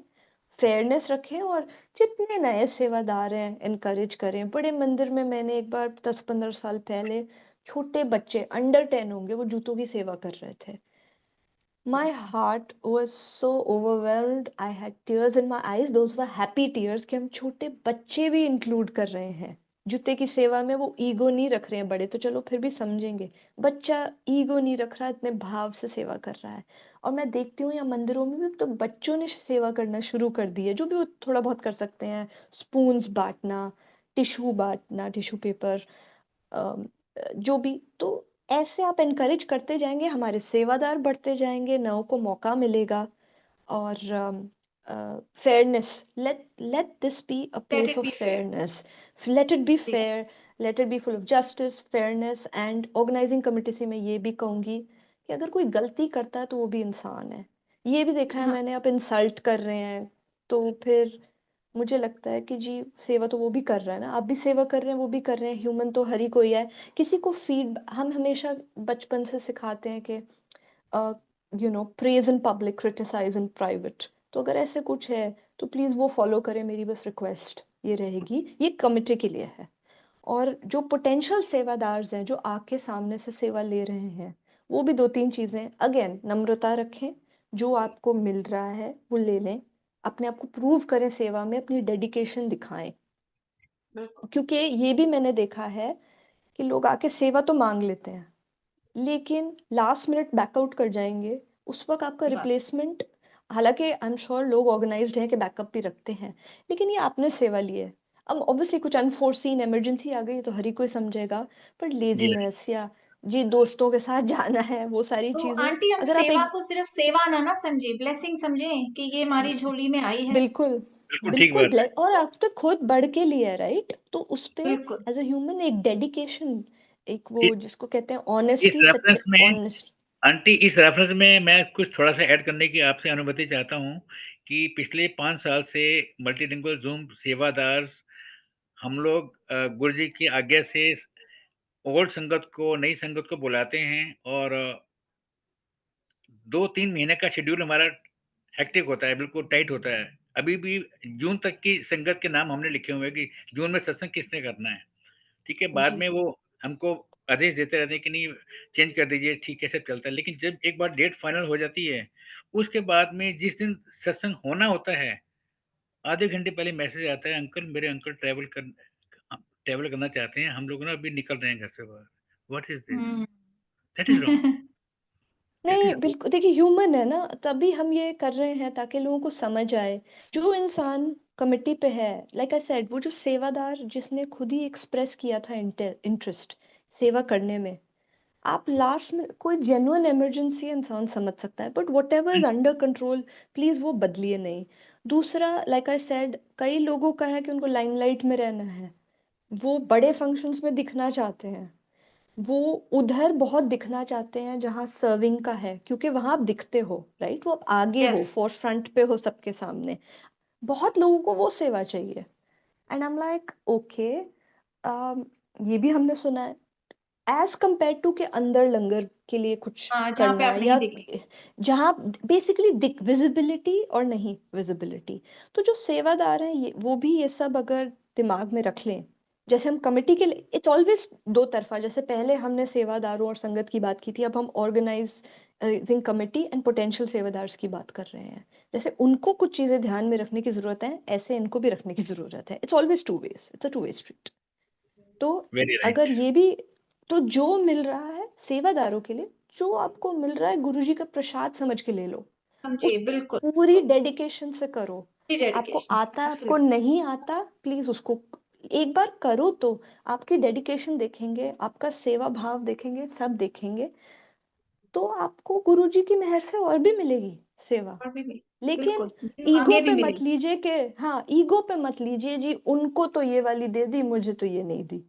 फेयरनेस रखें, और जितने नए सेवादार हैं इनकरेज करें। बड़े मंदिर में मैंने एक बार 10-15 साल पहले, छोटे बच्चे अंडर 10 होंगे, वो जूतों की सेवा कर रहे थे। My heart was so overwhelmed. I had tears in my eyes. Those were happy tears कि हम छोटे बच्चे भी इंक्लूड कर रहे हैं जूते की सेवा में वो ईगो नहीं रख रहे हैं, बड़े तो चलो फिर भी समझेंगे। बच्चा ईगो नहीं रख रहा, इतने भाव से सेवा कर रहा है। और मैं देखती हूँ यहाँ मंदिरों में भी तो बच्चों ने सेवा करना शुरू कर दी है, जो भी वो थोड़ा बहुत कर सकते हैं। स्पून्स बाँटना, टिश्यू पेपर, अम, जो भी। तो ऐसे आप एनकरेज करते जाएँगे, हमारे सेवादार बढ़ते जाएँगे, नवों को मौका मिलेगा। और fairness, let this be a let place it of be fair. fairness. Let it be जी, fair, let it be full of justice, fairness, and organizing committee से मैं ये भी कहूंगी कि अगर कोई गलती करता है तो वो भी इंसान है। ये भी देखा है हाँ, मैंने, आप इंसल्ट कर रहे हैं तो फिर मुझे लगता है कि जी सेवा तो वो भी कर रहा है ना, आप भी सेवा कर रहे हैं, वो भी कर रहे हैं, ह्यूमन तो हर ही कोई है। किसी को फीड हम हमेशा बचपन से सिखाते हैं कि praise in public, criticise in private. तो अगर ऐसे कुछ है तो प्लीज वो फॉलो करें, मेरी बस रिक्वेस्ट ये रहेगी, ये कमिटी के लिए है। और जो पोटेंशियल सेवादार हैं जो आके सामने से सेवा ले रहे हैं, वो भी दो तीन चीजें, अगेन नम्रता रखें, जो आपको मिल रहा है वो ले लें, अपने आप को प्रूव करें सेवा में, अपनी डेडिकेशन दिखाएं। बिल्कुल। क्योंकि ये भी मैंने देखा है कि लोग आके सेवा तो मांग लेते हैं, लेकिन लास्ट मिनट बैकआउट कर जाएंगे। उस वक्त आपका सही बात। रिप्लेसमेंट, हालांकि आई एम श्योर लोग ऑर्गेनाइज्ड हैं कि बैकअप भी रखते हैं, लेकिन ये आपने सेवा ली है। अब ऑब्वियसली कुछ अनफोर्सीन इमरजेंसी आ गई तो हर ही कोई समझेगा, पर यस। लेजीनेस या जी दोस्तों के साथ जाना है, वो सारी तो चीजें आंटी हम अगर आप सेवा एक, को सिर्फ सेवा ना समझे, ब्लेसिंग समझें कि ये हमारी झोली में आई है। बिल्कुल, बिल्कुल ठीक बिल्कुल बात है। और आप तो खुद बढ़ के लिए, राइट? तो उस पे बिल्कुल। एज अ ह्यूमन एक डेडिकेशन, एक वो इ- जिसको कहते हैं इस ऑनेस्टी, रेफरेंस सच्चे में ऑनेस्ट। आंटी, इस रेफरेंस में मैं कुछ थोड़ा-सा ऐड करने की आपसे अनुमति चाहता हूँ कि पिछले 5 साल से मल्टीलिंगुअल ज़ूम सेवादार हम लोग गुरु जी की आज्ञा से ओल्ड संगत को, नई संगत को बुलाते हैं और 2-3 महीने का शेड्यूल हमारा हेक्टिक होता है, बिल्कुल टाइट होता है। अभी भी जून तक की संगत के नाम हमने लिखे हुए हैं कि जून में सत्संग किसने करना है, ठीक है? बाद जी में वो हमको आदेश देते रहते हैं कि नहीं चेंज कर दीजिए, ठीक है, सब चलता है। लेकिन जब एक बार डेट फाइनल हो जाती है, उसके बाद में जिस दिन सत्संग होना होता है, आधे घंटे पहले मैसेज आता है, अंकल मेरे अंकल ट्रैवल करना चाहते हैं, हम लोग ना अभी निकल रहे हैं घर से बाहर। What is this? Hmm. That is wrong, that नहीं, इज़ रॉन्ग। बिल्कुल देखिए ह्यूमन है ना, तभी हम ये कर रहे हैं ताकि लोगों को समझ आए। जो इंसान कमिटी पे है, लाइक आई सेड, वो जो सेवादार जिसने खुद ही एक्सप्रेस किया था इंटरेस्ट सेवा करने में, आप लास्ट में कोई जेन्युइन इमरजेंसी इंसान समझ सकता है, but what ever is under control please वो बदलिए नहीं। दूसरा, लाइक आई सेड, कई लोगों का है कि उनको लाइमलाइट में रहना है, वो बड़े फंक्शंस में दिखना चाहते हैं, वो उधर बहुत दिखना चाहते हैं जहाँ सर्विंग का है, क्योंकि वहां आप दिखते हो, राइट? वो आप आगे हो, यस। फोर फ्रंट पे हो सबके सामने। बहुत लोगों को वो सेवा चाहिए, and I am like okay, ये भी हमने सुना है, एज कंपेयर टू के अंदर लंगर के लिए कुछ हाँ, जहाँ पे करना, आप नहीं या दिखेंगे। जहाँ बेसिकली दिख विजिबिलिटी और नहीं विजिबिलिटी। तो जो सेवादार हैं ये वो भी ये सब अगर दिमाग में रख लें, जैसे हम कमेटी के लिए, इट्स ऑलवेज दो तरफा, जैसे पहले हमने सेवादारों और संगत की बात की थी, अब हम ऑर्गेनाइजिंग कमेटी एंड पोटेंशियल सेवादार्स की बात कर रहे हैं। जैसे उनको कुछ चीजें ध्यान में रखने की जरूरत है, ऐसे इनको भी रखने की जरूरत है। It's always two ways, it's a two way street. तो वेरी अगर राइट, ये भी, तो जो मिल रहा है सेवादारों के लिए, जो आपको मिल रहा है गुरुजी का प्रसाद समझ के ले लो, उस समझिए, बिल्कुल। पूरी डेडिकेशन से करो। आपको डेडिकेशन, आता है, आपको एब्सोल्युटली। नहीं आता, प्लीज उसको एक बार करो तो आपकी डेडिकेशन देखेंगे, आपका सेवा भाव देखेंगे, सब देखेंगे, तो आपको गुरुजी की मेहर से और भी मिलेगी सेवा। और भी मिले। लेकिन बिल्कुल, बिन ईगो मांगे भी पे मत मिलेगी। लीजिए कि, हाँ ईगो पे मत लीजिए जी, उनको तो ये वाली दे दी, मुझे तो ये नहीं दी।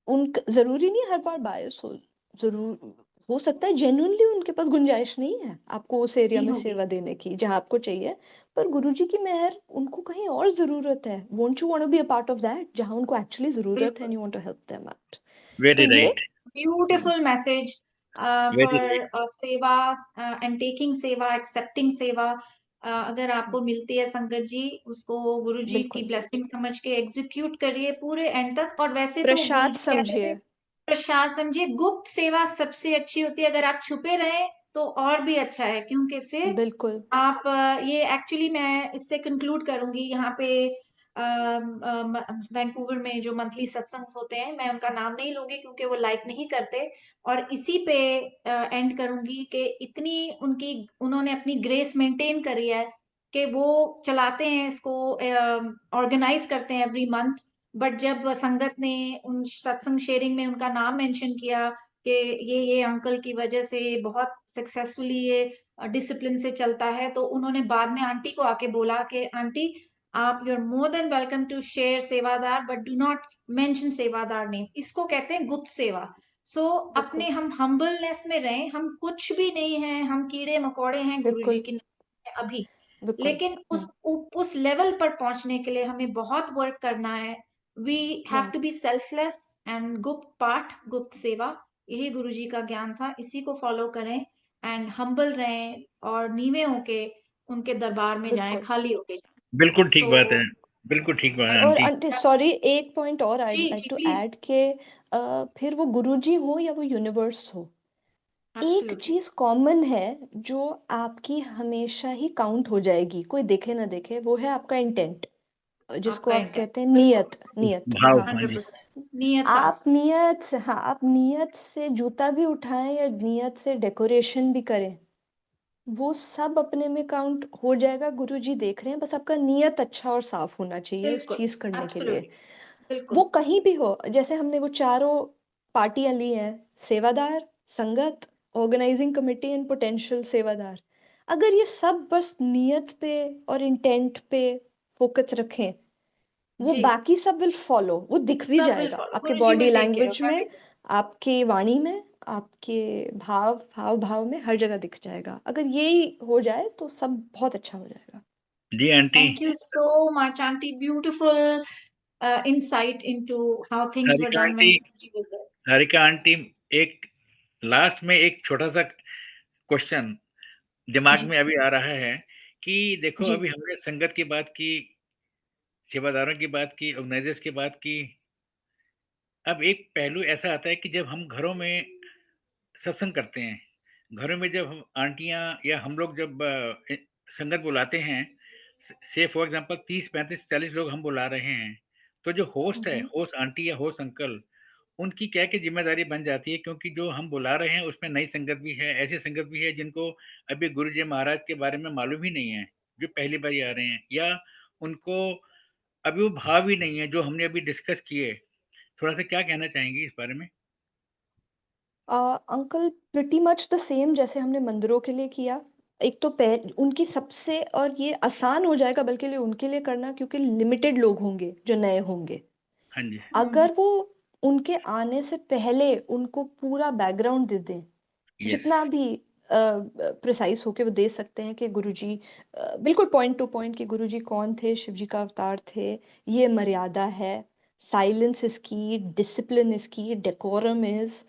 उन जरूरी नहीं हर बार बायस हो, जरूर हो सकता है जेन्युइनली उनके पास गुंजाइश नहीं है आपको उस एरिया नहीं में होगी। सेवा देने की जहां आपको चाहिए, पर गुरुजी की मेहर, उनको कहीं और जरूरत है, won't you want to be a part of that जहां उनको एक्चुअली जरूरत है, बिल्कुल। And you want to help them out. तो बिल्कुल। वेरी ये, right, beautiful message very right. For seva and taking seva, accepting seva. अगर आपको मिलती है संगत जी, उसको गुरु जी की बिल्कुल ब्लेसिंग समझ के एग्जीक्यूट करिए पूरे एंड तक। और वैसे तो गुरु प्रसाद जी कहते समझिए। थे, प्रसाद समझिए, गुप्त सेवा सबसे अच्छी होती है। अगर आप छुपे रहें तो और भी अच्छा है, क्योंकि फिर बिल्कुल आप ये एक्चुअली मैं इससे कंक्लूड करूंगी यहाँ पे। वैंकूवर में जो मंथली सत्संग होते हैं, मैं उनका नाम नहीं लूंगी क्योंकि वो लाइक नहीं करते, और इसी पे एंड करूंगी कि इतनी उन्होंने अपनी ग्रेस मेंटेन करी है कि वो चलाते हैं इसको, ऑर्गेनाइज करते हैं एवरी मंथ। बट जब संगत ने उन सत्संग शेयरिंग में उनका नाम मेंशन किया कि ये अंकल की वजह से बहुत सक्सेसफुली ये डिसिप्लिन से चलता है, तो उन्होंने बाद में आंटी को आके बोला कि आंटी, आप you are more than welcome to share sevadar, but do not mention sevadar name. इसको कहते हैं गुप्त सेवा। सो बिल्कुल अपने हम हम्बलनेस में रहें, हम कुछ भी नहीं हैं, हम कीड़े मकोड़े हैं गुरुजी बिल्कुल की नज़र में अभी। बिल्कुल। लेकिन उस लेवल पर पहुंचने के लिए हमें बहुत वर्क करना है। We have to right. Be selfless and gupt path, गुप्त सेवा, यही गुरुजी का ज्ञान था, इसी को फॉलो करें एंड हम्बल रहें और नीवे होके उनके दरबार में जाएं, बिल्कुल। खाली होके जाएं। बिल्कुल ठीक सो बात है, बिल्कुल ठीक बात है और आंटी। आंटी सॉरी, एक पॉइंट और आई जी लाइक जी टू प्लीज। ऐड के फिर वो गुरुजी हो या वो यूनिवर्स हो, एक एब्सोल्युटली। चीज कॉमन है जो आपकी हमेशा ही काउंट हो जाएगी, कोई देखे ना देखे, वो है आपका इंटेंट, जिसको आपका आप इंटेंट, कहते हैं बिल्कुल। नियत। नियत, भाव, हाँ। हाँ जी। 100% नीयत आप साफ। नियत से, हाँ, आप नियत से जूता भी उठाएं या नियत से डेकोरेशन भी करें, वो सब अपने में काउंट हो जाएगा। गुरुजी देख रहे हैं, बस आपका नियत अच्छा और साफ होना चाहिए उस बिल्कुल। चीज करने के लिए। एब्सोल्युटली। बिल्कुल। वो कहीं भी हो, जैसे हमने वो चारों पार्टियां ली हैं, सेवादार, संगत, ऑर्गेनाइजिंग कमेटी एंड पोटेंशियल सेवादार, अगर ये सब बस नियत पे और इंटेंट पे फोकस रखें, वो जी। बाकी सब विल फॉलो, वो दिख भी सब विल जाएगा फॉलो, आपके guruji body will take care language of में, एवरीथिंग। आपके वाणी में, आपके हाव भाव में, हर जगह दिख जाएगा। अगर यही हो जाए तो सब बहुत अच्छा हो जाएगा। जी aunty. Thank you so much, Auntie. Beautiful insight into how things were Sarika done when aunty, Guruji was there. Sarika aunty, एक लास्ट में एक छोटा सा क्वेश्चन दिमाग जी में अभी आ रहा है कि देखो, जी। अभी हमने संगत की बात की, सेवादारों की बात की, ऑर्गेनाइजर्स की बात की। अब एक पहलू ऐसा आता है कि जब हम घरों में सत्संग करते हैं, घरों में जब हम आंटियां या हम लोग जब संगत बुलाते हैं, से फॉर एग्जांपल 30 35 40 लोग हम बुला रहे हैं, तो जो होस्ट है, हम्म। होस्ट आंटी या होस्ट अंकल, उनकी क्या क्या जिम्मेदारी बन जाती है, क्योंकि जो हम बुला रहे हैं उसमें नई संगत भी है, ऐसी संगत भी है जिनको अभी गुरु जी महाराज के बारे में मालूम ही नहीं है, जो पहली बार आ रहे हैं, या उनको अभी वो भाव ही नहीं है जो हमने अभी डिस्कस किए। थोड़ा सा क्या कहना चाहेंगी इस बारे में? Uncle, pretty much the same जैसे हमने मंदिरों के लिए किया। एक तो उनकी सबसे, और ये आसान हो जाएगा बल्कि उनके लिए करना, क्योंकि लिमिटेड लोग होंगे जो नए होंगे। हाँ जी। हम्म। अगर वो उनके आने से पहले उनको पूरा बैकग्राउंड दे दें, यस। जितना भी प्रिसाइज होके वो दे सकते हैं कि गुरुजी, बिल्कुल पॉइंट टू पॉइंट, कि गुरुजी कौन थे, शिव जी का अवतार थे, ये मर्यादा है, साइलेंस इसकी, डिसिप्लिन इसकी, डेकोरम इज,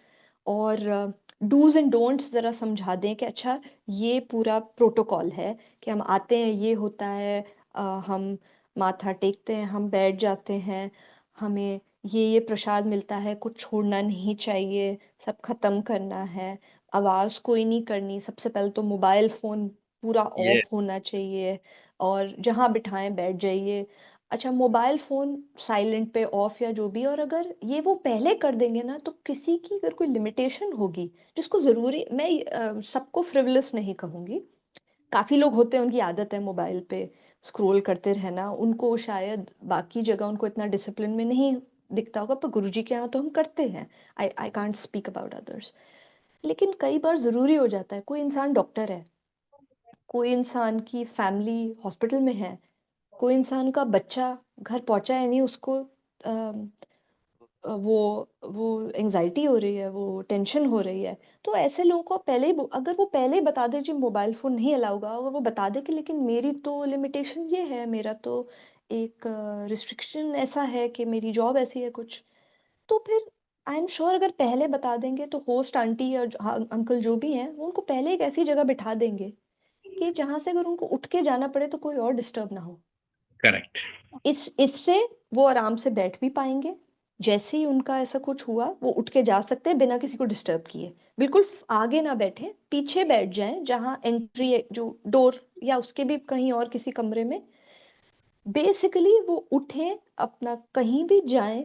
और डूज एंड डोंट्स जरा समझा दें कि अच्छा, ये पूरा प्रोटोकॉल है कि हम आते हैं, ये होता है, हम माथा टेकते हैं, हम बैठ जाते हैं, हमें ये प्रसाद मिलता है, कुछ छोड़ना नहीं चाहिए, सब खत्म करना है, आवाज कोई नहीं करनी, सबसे पहले तो मोबाइल फोन पूरा ये ऑफ होना चाहिए, और जहां बिठाएं बैठ जाइए। अच्छा, मोबाइल फोन साइलेंट पे ऑफ या जो भी, और अगर ये वो पहले कर देंगे ना, तो किसी की अगर कोई लिमिटेशन होगी, जिसको जरूरी, मैं सबको फ्रिवलेस नहीं कहूंगी, काफी लोग होते हैं उनकी आदत है मोबाइल पे स्क्रॉल करते रहना, उनको शायद बाकी जगह उनको इतना डिसिप्लिन में नहीं दिखता होगा, पर गुरुजी के यहाँ तो हम करते हैं। I can't speak about others. लेकिन कई बार जरूरी हो जाता है, कोई इंसान डॉक्टर है, कोई इंसान की फैमिली हॉस्पिटल में है, कोई इंसान का बच्चा घर पहुंचा है नहीं, उसको अम, वो एंजाइटी हो रही है, वो टेंशन हो रही है, तो ऐसे लोगों को पहले ही अगर वो पहले ही बता दे जी मोबाइल फोन नहीं अलाउ होगा, अगर वो बता दे कि लेकिन मेरी तो लिमिटेशन ये है, मेरा तो एक रिस्ट्रिक्शन ऐसा है कि मेरी जॉब ऐसी है कुछ, तो फिर आई एम श्योर अगर पहले बता देंगे तो होस्ट आंटी या अंकल जो भी हैं, वो उनको पहले एक ऐसी जगह बिठा देंगे कि जहां से अगर उनको उठ के जाना पड़े तो कोई और डिस्टर्ब ना हो। करेक्ट। इससे वो आराम से बैठ भी पाएंगे, जैसे ही उनका ऐसा कुछ हुआ वो उठ के जा सकते हैं बिना किसी को डिस्टर्ब किए, बिल्कुल आगे ना बैठे, पीछे बैठ जाएं जहां एंट्री जो डोर, या उसके भी कहीं और किसी कमरे में, बेसिकली वो उठें, अपना कहीं भी जाएँ,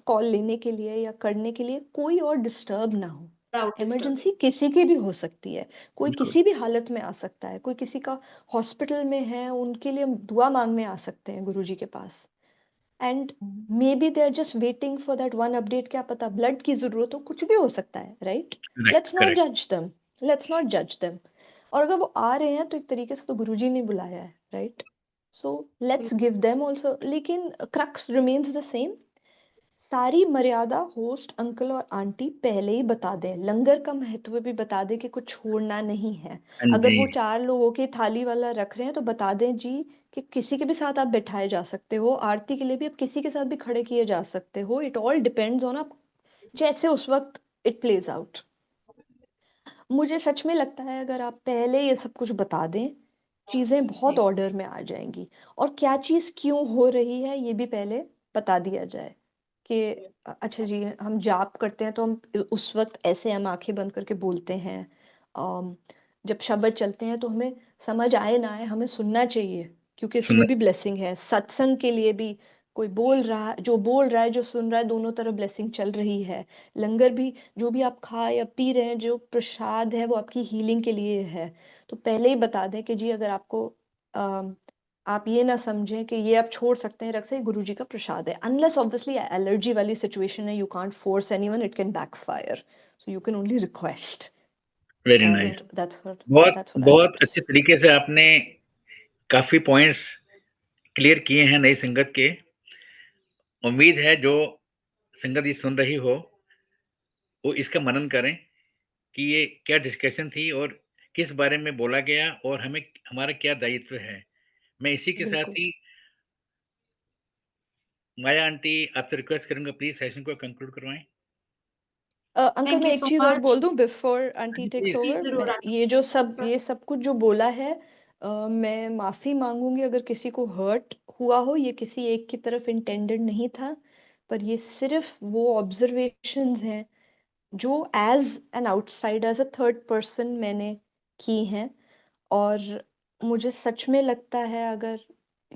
कॉल लेने के लिए या करने के लिए, कोई और डिस्टर्ब ना हो। Without disturbing. इमरजेंसी किसी की भी हो सकती है, कोई बिल्कुल, किसी भी हालत में आ सकता है, कोई किसी का हॉस्पिटल में है, उनके लिए हम दुआ माँगने आ सकते हैं गुरुजी के पास। And may be they are just waiting for that one update, क्या पता ब्लड की ज़रूरत हो, कुछ भी हो सकता है, right? Correct, let's not correct, जज देम, लेट्स नॉट जज देम। और अगर वो आ रहे हैं तो एक तरीके से तो गुरुजी ने बुलाया है, right? So let's give them also, लेकिन क्रक्स रिमेन्स द सेम। सारी मर्यादा होस्ट अंकल और आंटी पहले ही बता दें, लंगर का महत्व भी बता दें कि कुछ छोड़ना नहीं है। हाँ अगर जी, वो 4 लोगों की थाली वाला रख रहे हैं तो बता दें जी कि किसी के भी साथ आप बिठाए जा सकते हो, आरती के लिए भी आप किसी के साथ भी खड़े किए जा सकते हो। इट ऑल डिपेंड्स ऑन आप जैसे उस वक़्त इट प्लेज़ आउट। मुझे सच में लगता है अगर आप पहले ये सब कुछ बता दें, चीज़ें बहुत जी, ऑर्डर में आ जाएँगी। और क्या चीज़ क्यों हो रही है ये भी पहले बता दिया जाए कि अच्छा जी, हम जाप करते हैं तो हम उस वक़्त ऐसे हम आँखें बंद करके बोलते हैं। अम, जब शब्द चलते हैं तो हमें समझ आए ना आए हमें सुनना चाहिए, क्योंकि सुना इसमें भी ब्लेसिंग है। सत्संग के लिए भी कोई बोल रहा है, जो बोल रहा है, जो सुन रहा है, दोनों तरफ ब्लेसिंग चल रही है। लंगर भी जो भी आप खा या पी रहे हैं, जो प्रसाद है वो आपकी हीलिंग के लिए है। तो पहले ही बता दें कि जी अगर आपको अ, आप ये ना समझें कि ये आप छोड़ सकते हैं, रख सकते हैं, गुरु जी का प्रसाद है। अनलेस ऑब्वियसली एलर्जी वाली सिचुएशन है, you can't force anyone, it can backfire. So you can only request. Very and nice. That's what बहुत that's what I would like बहुत टू अच्छे से। तरीके से आपने काफ़ी पॉइंट्स क्लियर किए हैं नई संगत के। उम्मीद है जो संगत ये सुन रही हो, वो इसका मनन करें कि ये क्या डिस्कशन थी और किस बारे में बोला गया और हमें हमारा क्या दायित्व है। मैं इसी के साथ बिल्कुल। ही माया आंटी आपसे रिक्वेस्ट करूँगा प्लीज़ सेशन को कंक्लूड करवाएँ। अंकल थैंक मैं यू एक सो चीज़ और बोल मच। दूँ बिफोर हाँ आंटी जी, टेक्स प्लीज़। Please over. ज़रूर मैं आंटी। ये सब कुछ जो बोला है, मैं माफ़ी माँगूँगी अगर किसी को हर्ट हुआ हो, ये किसी एक की तरफ इंटेंडेड नहीं था। पर ये सिर्फ़ वो ऑब्ज़र्वेशंस हैं जो as an outsider, as a third person मैंने की हैं। और मुझे सच में लगता है अगर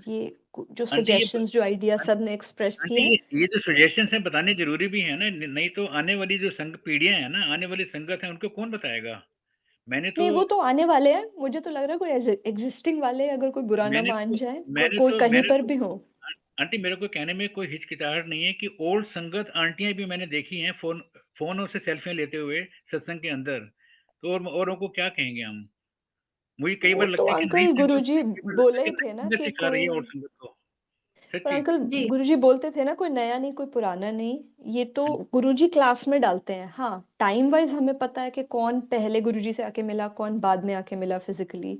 ये जो आंटी ये ब सजेशंस, जो आइडिया आं सब ने एक्सप्रेस किए आंटी हैं, ये जो सजेशंस हैं बताने ज़रूरी भी हैं ना, नहीं तो आने वाली जो पीढ़ियाँ हैं ना, आने वाली संगत है उनको कौन बताएगा? मैंने तो नहीं, वो तो आने वाले हैं। मुझे तो लग रहा है कोई एग्ज़िस्टिंग वाले अगर कोई बुरा ना मैंने मान तो जाए, मैंने कोई तो कहीं मैंने पर तो भी हो। आंटी मेरे को कहने में कोई हिचकिचाहट नहीं है कि ओल्ड संगत आंटियाँ भी मैंने देखी हैं फ़ोनों से सेल्फियाँ लेते हुए सत्संग के अंदर। तो और औरों को क्या कहेंगे हम? मुझे कई वो बार तो लगता है कि नई अंकल संगत गुरुजी कई बार लगता है बोले कि ही नई थे ना संगत कि सिखा रही कोई, है ओल्ड संगत को। पर सच्ची। अंकल जी, गुरुजी बोलते थे ना कोई नया नहीं, कोई पुराना नहीं। ये तो गुरुजी क्लास में डालते हैं। हाँ, टाइम वाइज़ हमें पता है कि कौन पहले गुरुजी से आके मिला, कौन बाद में आके मिला फिज़िकली,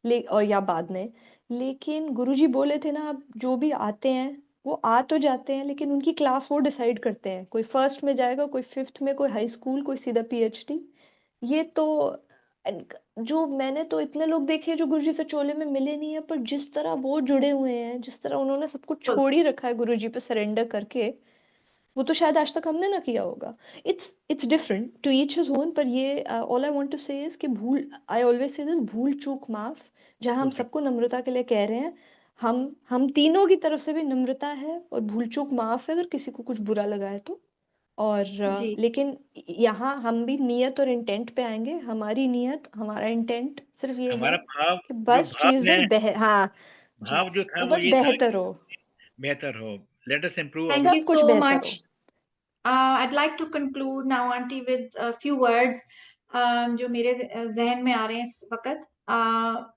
ले और या बाद में। लेकिन गुरुजी बोले थे ना, अब जो भी आते हैं, वो आ तो जाते हैं लेकिन उनकी क्लास वो डिसाइड करते हैं। कोई फर्स्ट में जाएगा, कोई फिफ्थ में, कोई हाई स्कूल, कोई सीधा पीएचडी। ये तो एंड जो मैंने तो इतने लोग देखे हैं जो गुरुजी से चोले में मिले नहीं है, पर जिस तरह वो जुड़े हुए हैं, जिस तरह उन्होंने सब कुछ बिल्कुल। छोड़ ही रखा है गुरुजी पे सरेंडर करके, वो तो शायद आज तक हमने ना किया होगा। It's different, to each his own. पर ये all I want to say is कि भूल, आई ऑलवेज से दिस, भूल चूक माफ। जहां हम बिल्कुल, सबको नम्रता के लिए कह रहे हैं, हम तीनों की तरफ से भी नम्रता है और भूल चूक माफ है अगर किसी को कुछ बुरा लगा है तो। और जी, लेकिन यहाँ हम भी नियत और इंटेंट पे आएँगे। हमारी नियत, हमारा इंटेंट सिर्फ़ ये है हमारा भाव कि जो बस भाव ने चीज़ें हाँ, जी, भाव जो था वो वो बस ये था बेहतर कि हो, बेहतर हो। Let us improve thank you सब कुछ सो आवर बेहतर मच। हो। I'd like to conclude now, Auntie, with a few words जो मेरे ज़हन में आ रहे हैं इस वक़्त।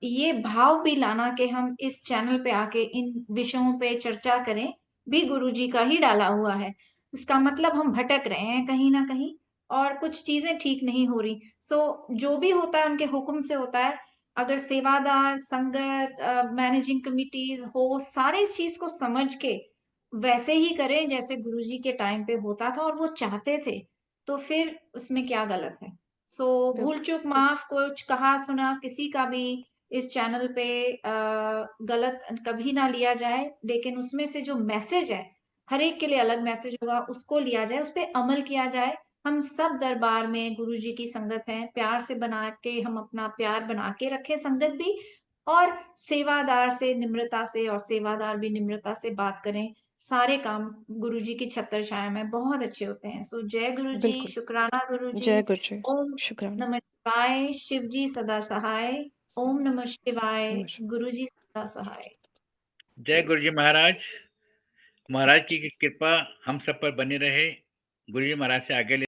ये भाव भी लाना कि हम इस चैनल पे आके इन विषयों पे चर्चा करें, भी गुरुजी का ही डाला हुआ है। इसका मतलब हम भटक रहे हैं कहीं न कहीं और कुछ चीज़ें ठीक नहीं हो रही। जो भी होता है उनके हुक्म से होता है। अगर सेवादार, संगत, मैनेजिंग कमिटीज़ हो, सारे इस चीज़ को समझ के वैसे ही करें जैसे गुरुजी के टाइम पे होता था और वो चाहते थे, तो फिर उसमें क्या गलत है? बिल्कुल, भूल-चूक माफ, कुछ कहा-सुना किसी का भी इस चैनल पे गलत कभी ना लिया जाए, लेकिन उसमें से जो मैसेज है, हर एक के लिए अलग मैसेज होगा, उसको लिया जाए, उसपे अमल किया जाए। हम सब दरबार में गुरुजी की संगत हैं, प्यार से बना के हम अपना प्यार बना के रखें संगत भी और सेवादार से निम्रता से और सेवादार भी निम्रता से बात करें, सारे काम गुरुजी की छत्र छाया में बहुत अच्छे होते हैं। सो जय गुरुजी, बिल्कुल। शुक्राना जय गुरुजी। गुरुजी। ओम शुक्राना। नमः शिवाय, शिव जी सदा सहाय। ओम नमः शिवाय, नमस्कार। गुरुजी सदा सहाय। जय गुरुजी महाराज। महाराज की कृपा हम सब पर बनी रहे। गुरुजी महाराज से आगे ले